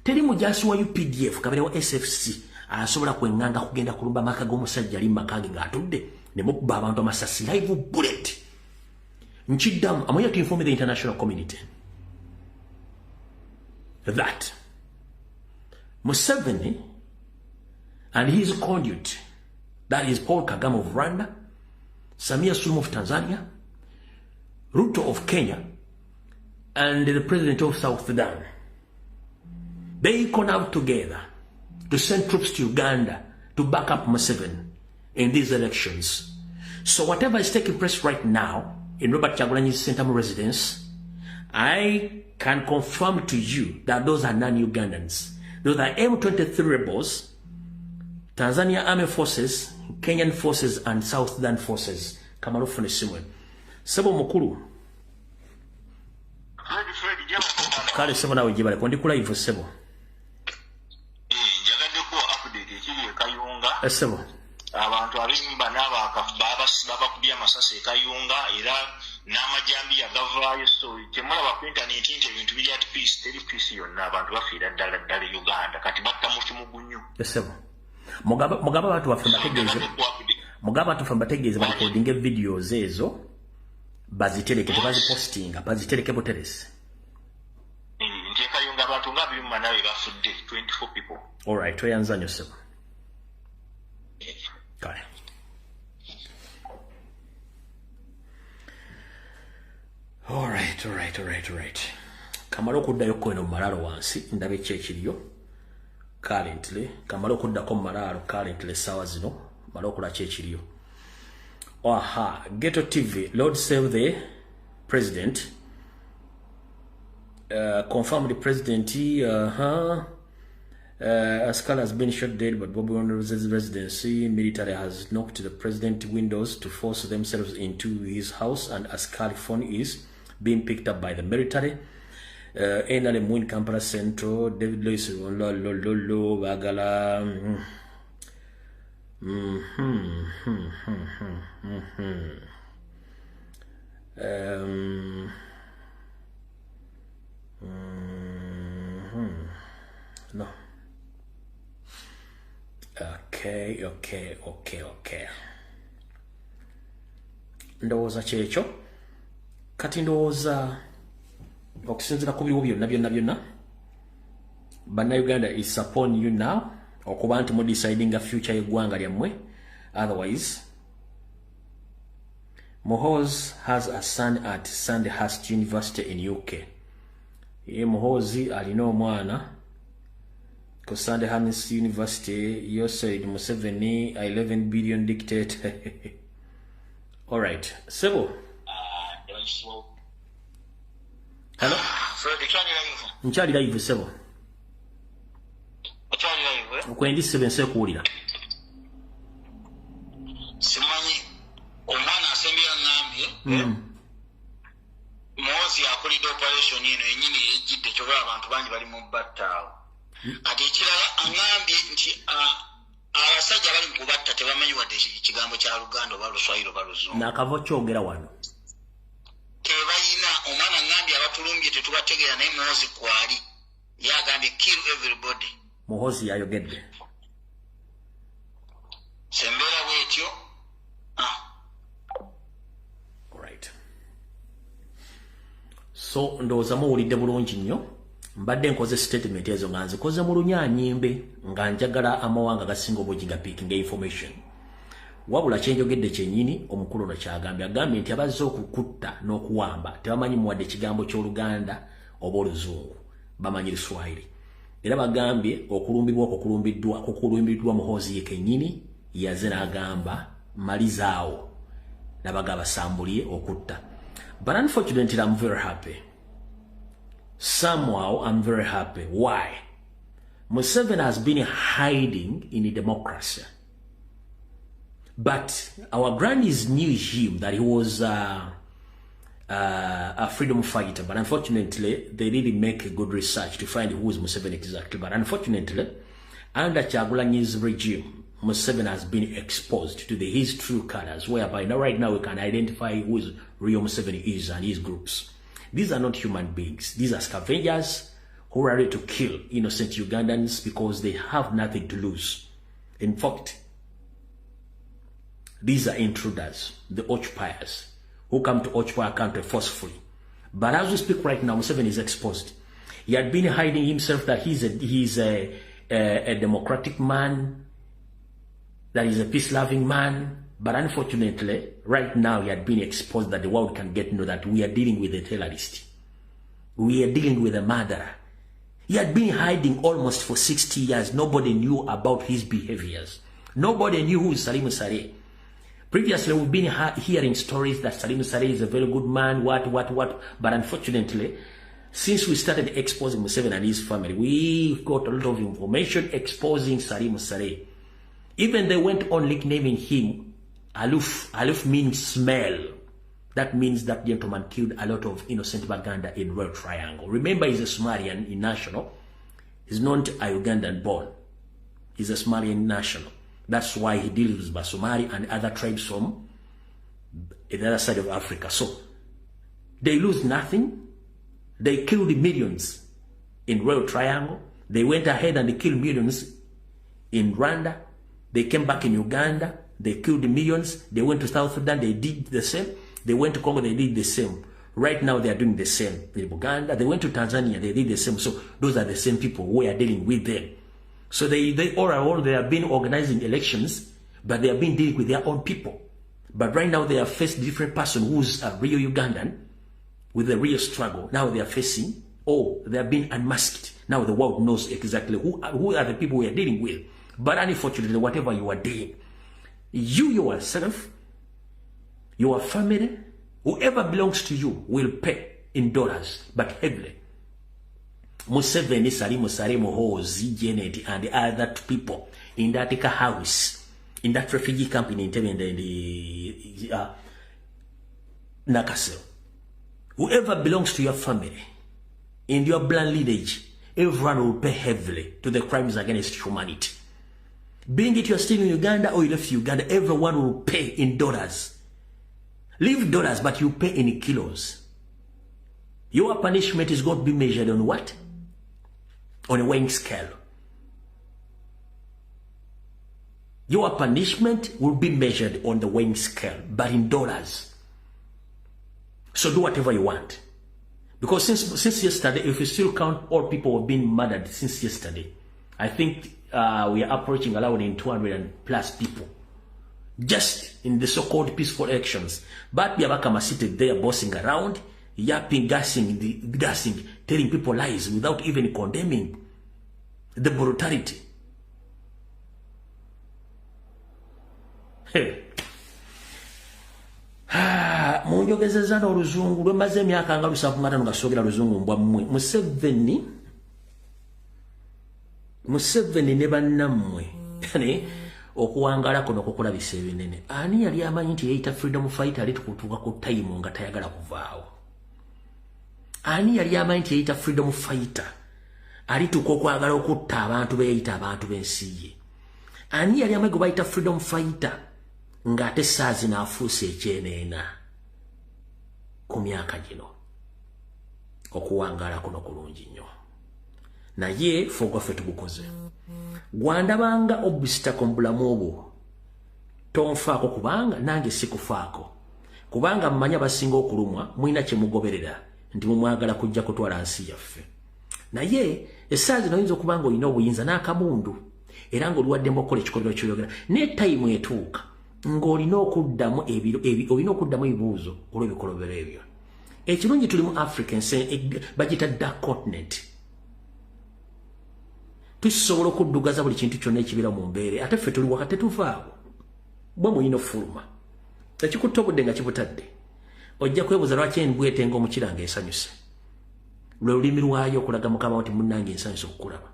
teri mujasi wa UPDF kabere wa SFC asobola kwenganga kugenda kulumba maka g'omusajja ali makage ng'atudde ne mukuba abantu amasasi live bullet nchiddamu I'm here to inform the international community that Museveni and his conduit, that is Paul Kagame of Rwanda, Samia Suluhu of Tanzania, Ruto of Kenya, and the president of South Sudan, they come out together to send troops to Uganda to back up Museveni in these elections. So whatever is taking place right now in Robert Chagulanyi's Sentamu residence, I can confirm to you that those are non-Ugandans. Those are M23 rebels, Tanzania Army Forces, Kenyan Forces, and South Sudan Forces. Kamarufu Nesimwe. Sebo mukuru. Kale sebo nawe jibale. Kwa ndikula hivyo sebo. Sebo. Abantu abimba baba kubya masasi ekayunga era n'amajambi yagavaayo so temulaba ku internet nti ebintu biri at peace teri peace yonna abantu bafiira ddala Uganda kati batta mu kimugunyu esebo mugaba batu baffe bategeeze barecordinge videos ezo bazitereke tebazipostinga bazitereke buteresi nti ekayunga abantu nga biri mu manawe bafudde 24 people. Alright, tweyanzanyo sebo. Kale. Alright. Kamalo kuddayo kweno malalo wansi ndabe kyekiriyo currently. Kamalo kuddako malalo currently sawa zino malo kula kyekiriyo. Aha, Ghetto TV, Lord save the president. Confirmed the president, Askal has been shot dead, but Bobby Wine's residency military has knocked the president windows to force themselves into his house, and Askal phone is being picked up by the military. NRM win Kampala Central, David Lewis, Lolo, Bagala. No. Okay. Ndowooza kyekyo. Kati ndowooza okusinziira ku biwo byonna Bannayuganda is upon you now okuba nti mu deciding a future y'eggwanga lyammwe. Otherwise, Muhoozi has a son at Sandhurst University in UK. Muhoozi alina omwana ku Sandhurst University. Yoseri Museveni, 11 billion dictator. All right, Sebo. Hello. Nkyali live Sebo. Kwendi 7 sekuwulira. Simanyi omwana asembera ngambye. Muhoozi akulidde operation eno yennyini yejjidde kyoba abantu bangi bali mu battaawo. Ate ekirala angambye nti abasajja bali mu kubatta tebamanyi wadde ekigambo kya Luganda oba Luswayiri oba Luzungu. Nakava kyogera wano. Tebalina omwana ngambye abatulumbye tetubategeera naye Muhoozi kwali. Yagambye kill everybody. Muhoozi yayogedde. Sembera bwetyo. Right. So ndowooza muwulidde bulungi nnyo. Mbadde nkoze statement ezo nga nzikoze mu Lunyaanyimbe nga njagala amawanga gasinga obungi ga picking information. Wabula kyenjogedde kyennyini omukulu ono kyagambye. Agambye nti abazze okukutta n'okuwamba tebamanyi muwadde ekigambo ky'Oluganda oba Oluzungu, bamanyi Luswayiri. Era bagambye okulumbibwa okulumbiddwa Muhoozi ye kennyini yaze n'agamba malizaawo nabaga basambuliye okutta. But unfortunately, I'm very happy. Somehow, I'm very happy. Why? Museveni has been hiding in a democracy. But our grannies knew him, that he was a freedom fighter. But unfortunately, they didn't make a good research to find who is Museveni exactly. But unfortunately, under Kyagulanyi's regime, Museveni has been exposed to his true colors, whereby now right now we can identify who is real Museveni is and his groups. These are not human beings. These are scavengers who are ready to kill innocent Ugandans because they have nothing to lose. In fact, these are intruders, the occupiers, who come to occupy a country forcefully. But as we speak right now, Museveni is exposed. He had been hiding himself that he's a democratic man, that he's a peace-loving man. But unfortunately, right now he had been exposed that the world can get to know that we are dealing with a terrorist. We are dealing with a murderer. He had been hiding almost for 60 years. Nobody knew about his behaviors. Nobody knew who is Salim Saleh. Previously, we've been hearing stories that Salim Saleh is a very good man, what. But unfortunately, since we started exposing Museveni and his family, we got a lot of information exposing Salim Saleh. Even they went on nicknaming him Aluf. Aluf means smell. That means that gentleman killed a lot of innocent Baganda in Royal Triangle. Remember, he's a Somalian national. He's not a Ugandan born. He's a Somalian national. That's why he deals with Basomali and other tribes from the other side of Africa. So they lose nothing. They killed millions in Royal Triangle. They went ahead and they killed millions in Rwanda. They came back in Uganda. They killed millions. They went to South Sudan. They did the same. They went to Congo. They did the same. Right now, they are doing the same. In Uganda, they went to Tanzania. They did the same. So those are the same people who are dealing with them. So they have been organizing elections, but they have been dealing with their own people. But right now, they have faced different person who's a real Ugandan with a real struggle. Now they are facing, they are being unmasked. Now the world knows exactly who are the people we are dealing with. But unfortunately, whatever you are doing, you yourself, your family, Whoever belongs to you will pay in dollars, but heavily. Museveni, Salimu, Hozi, Janet, and the other people in that house, in that refugee camp in Entebbe, the Nakasero. Whoever belongs to your family, in your blood lineage, everyone will pay heavily to the crimes against humanity. Being it you're still in Uganda or you left Uganda, everyone will pay in dollars. Leave dollars, but you pay in kilos. Your punishment is going to be measured on what? On a weighing scale. Your punishment will be measured on the weighing scale, but in dollars. So do whatever you want. Because since yesterday, if you still count all people who have been murdered since yesterday, I think we are approaching around 200 plus people. Just in the so-called peaceful elections. But Byabakama seated there bossing around, yapping, gassing, telling people lies without even condemning the brutality. Hey. Munjogezeza n'oluzungu lwemaze emyaka nga 7 nga sogera luzungu mbwa mmwe. Museveni ne bannammwe. Okuwangala kuno kukulabisa ebinene. Ani yali amanyi nti yeyita freedom fighter alitukutuuka ku time nga tayagala kuvaawo? Ani yali amanyi nti yeyita freedom fighter alituuka okwagala okutta abantu beyeyita abantu b'ensi ye? Ani yali amanyi gwe bayita freedom fighter ng'ate saazi n'afuuse ekyeneena ku myaka gino? Okuwangala kuno kulungi nnyo. Naye ffe tugukoze. Gwandabanga obusitako mu bulamu obwo tonfaako kubanga nange sikufaako. Kubanga mmanya basinga okulumwa mulina kye mugoberera nti mumwagala kujja kutwala nsi yaffe. Naye essaazi noyinza okuba nga olina obuyinza n'akamundu era ng'oliwaddemu okukola ekikolero kyoyogera. Ne tayimu etuuka ng'olina okuddamu olina okuddamu ebibuuzo olw'ebikolobero ebyo. Ekirungi tuli mu Africa bagita dark continent. Tusobola okuddugaza buli kintu kyonna ekibira mu mbeere ate ffe tuli wakati tuvaawo. Bwe muyina ofuluma. Ekikutta obudde nga kibutadde. Ojja kwebuuza lwaki embwa etenga omukira ng'esanyuse. Lwe lulimi lwayo okulaga Mukama nti munnange ensanyuse okukulaba.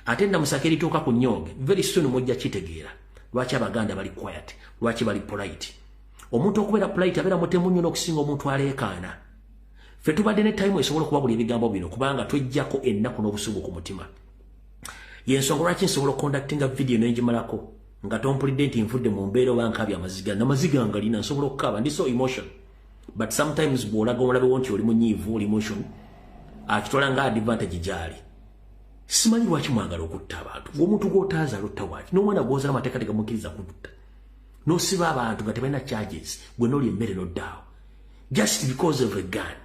Ate namusaka erituuka ku nnyonge very soon mujja kitegeera. Lwaki Abaganda bali quiet? Lwaki bali polite? Omuntu okubeera polite abeera mutemu nnyo n'okusinga omuntu aleekaana. Ffe tubadde ne time esobola okubabula ebigambo bino kubanga twejjako ennaku n'obusungu ku mutima. Yensonga lwaki nsobola okondaktinga video n'engimalako nga tompulidde nti nvudde mu mbeera oba nkabya amaziga. N'amaziga ngalina nsobola okukaba ndi so emotion. But sometimes bw'olaga omulabewo nti oli munyiivu oli emotion akitwala nga advantage gyali. Simanyi lwaki mwagala okutta abantu. Ng'omuntu gw'otaaza alutta waki. N'omwana gw'ozala amateeka tegamukkiriza kutta. N'osiba abantu nga tebalina charges gwe n'oli emmere n'oddaawo. Just because of a gun.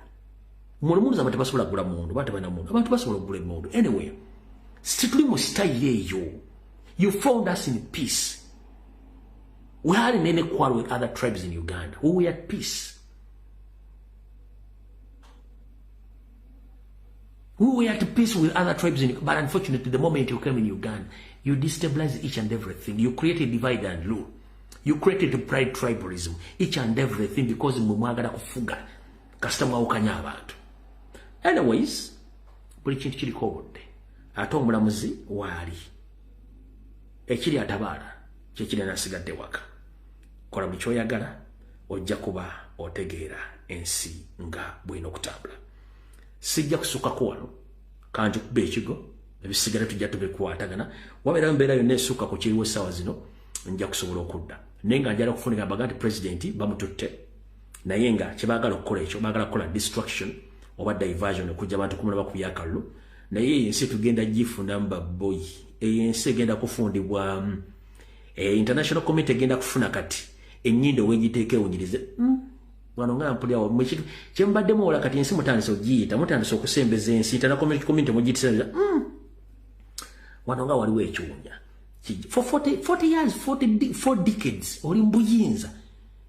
Mulumuuza abantu tebasobola kugula mundu oba tebalina mundu. Abantu basobola okugula emmundu. Anyway. Situli mu style eyo. You found us in peace. We hadn't any quarrel with other tribes in Uganda. We were at peace. We were at peace with other tribes in Uganda. But unfortunately, the moment you came in Uganda, you destabilized each and everything. You created divide and rule. You created pride tribalism. Each and everything because mumwagala kufuga. Kasita mwawukanya abantu. Anyways, buli kintu kiriko obudde. Ate omulamuzi waali. Ekiri atabaala kyekiri anasigadde waka. Kola buli kyoyagala ojja kuba otegeera ensi nga bw'ina okutambula. Sijja kusukako wano kanti kuba ekigo ebisigala tujja tubikwatagana. Wabeera mbeera yonna esukka ku kiriwo essaawa zino nja kusobola okudda. Naye nga njala okufunika baga nti pulezidenti bamututte. Naye nga kye baagala okukola ekyo baagala kukola distraction oba diversion okujja abantu kumulaba ku byakalulu. Naye ensi tugenda gifuna mbaboyi. Ensi egenda kufundibwa international community egenda kufuna kati ennyindo wegiteeka ewunyirize. Wano nga mpulyawo kye mbaddemu wala kati ensi mutandise ogiyita mutandise okusembeza ensi international community mugiyitisereza. Wano nga waliwo ekiwunya. For 40 years, 4 decades, oli mbuyinza.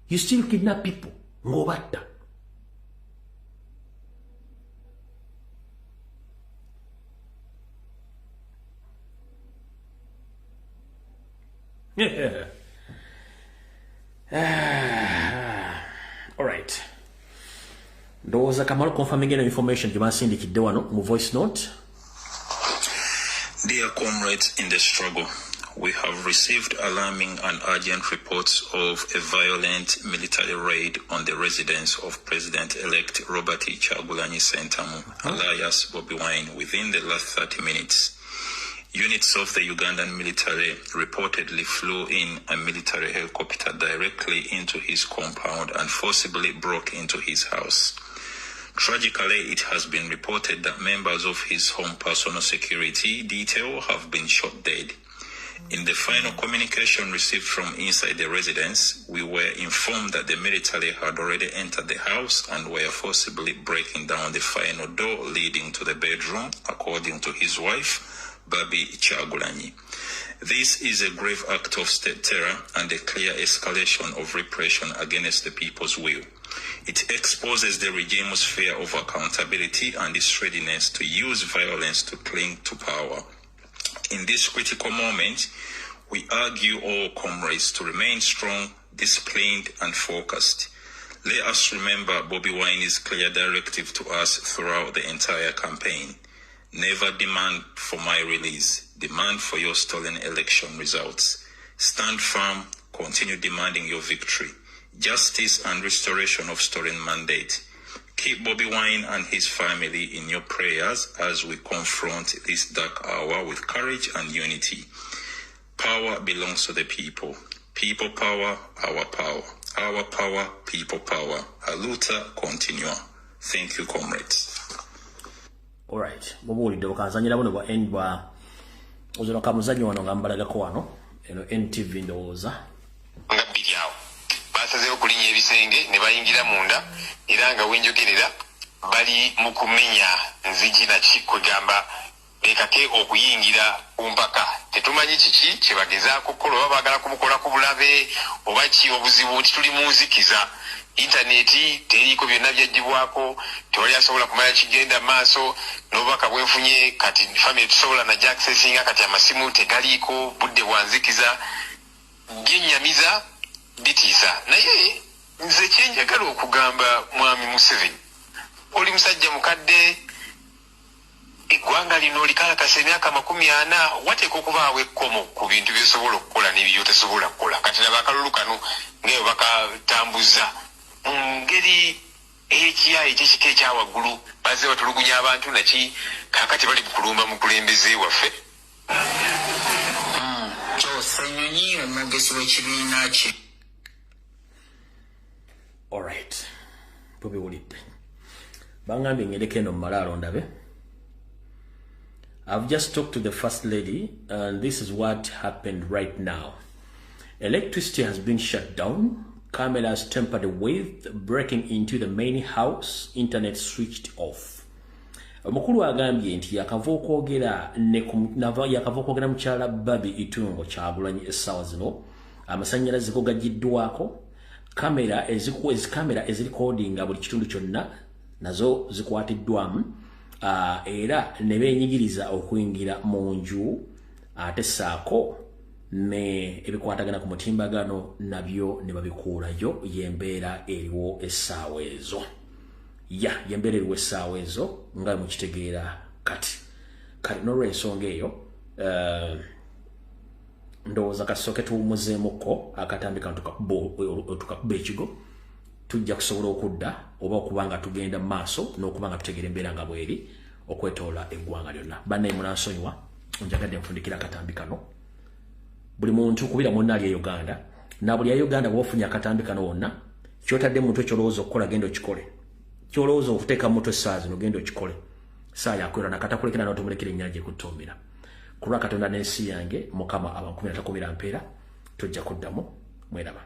You still kidnap people. Ngobatta. All right. Ndoza Kamalo confirming any information gyebansindikidde wano mu voice note. Dear comrades in the struggle, we have received alarming and urgent reports of a violent military raid on the residence of President-elect Robert E. Kyagulanyi Ssentamu, alias Bobi Wine, within the last 30 minutes. Units of the Ugandan military reportedly flew in a military helicopter directly into his compound and forcibly broke into his house. Tragically, it has been reported that members of his home personal security detail have been shot dead. In the final communication received from inside the residence, we were informed that the military had already entered the house and were forcibly breaking down the final door leading to the bedroom, according to his wife, Babi Kyagulanyi. This is a grave act of state terror and a clear escalation of repression against the people's will. It exposes the regime's fear of accountability and its readiness to use violence to cling to power. In this critical moment, we urge all comrades to remain strong, disciplined, and focused. Let us remember Bobi Wine's clear directive to us throughout the entire campaign. Never demand for my release. Demand for your stolen election results. Stand firm. Continue demanding your victory. Justice and restoration of stolen mandate. Keep Bobi Wine and his family in your prayers as we confront this dark hour with courage and unity. Power belongs to the people. People power, our power. Our power, people power. Aluta continua. Thank you, comrades. All right. Bobulidde bukanzanyira buno bwa endwa ozero kamuzanyo wano ngambalagako wano eno NTV ndowooza ngabiryawo basazeewo kulinnya ebisenge ne bayingira munda era nga wenjogerera bali mu kumenya nzigi na kikwegamba bekake okuyingira kumpaka tetumanyi kiki kyebagezaako kukola oba baagala kumukola ku bulabe oba ki obuzibu nti tuli mu nzikiza interneti teriiko byonna byagibwako tewali asobola kumanya kigenda maaso n'obubaka bwenfunye kati family tusobola na accessinga kati amasimu tegaliiko budde bwanzikiza byennyamiza bitiisa naye nze kyenjagala okugamba mwami Museveni oli musajja mukadde eggwanga lino likalakasa emyaka 40 wateeka okubaawo ekkomo ku bintu byosobola okukola n'ebyo tosobola kukola kati naba akalulu kano ngayo bakatambuza ngeri ekiyayi ekikika ekyawaggulu bazze batulugunya abantu naki kakati bali kulumba mukulembeze waffe kyosenyonyi omwogezi w'ekibiina ki. Alright. Tubiwulidde. Bangambye ngereko eno mu malaalo ndabe. I've just talked to the First Lady and this is what happened right now. Electricity has been shut down. Cameras tampered with, breaking into the main house, internet switched off. Omukulu agambye nti yakava okwogera mukyala Babi Itungo Kyagulanyi essaawa zino amasannyalaze go gagiddwako kamera ezirikodinga buli kitundu kyonna nazo zikwatiddwamu era ne beenyigiriza okuyingira mu nju ate saako ne ebikwatagana ku mutimbagano nabyo ne babikuulayo yembeera eriwo essaawa ezo yembeera eriwo essaawa ezo nga mukitegeera kati n'olw'ensonga eyo ndowooza kasooke tuwumuzeemuko akatambika tukakuba ekigo tujja kusobola okudda oba okuba nga tugenda mu maaso n'okuba nga tutegeera embeera nga bweri okwetoola eggwanga lyonna bannaye munansonyiwa njagadde nfundikira akatambi kano buli muntu kubira munna ali e Uganda na buli ya Uganda bwofunye akatambi kano wonna kyotadde muntu ekyolowooza okukola genda okikole kyolowooza okuteeka mu mutwe essaawa zino genda okikole saa yakwera nakatakulekera n'otumulekera ennyanja ekuttumbira kulwa Katonda n'ensi yange Mukama aba 13 mpeera tojja kuddamu mweraba.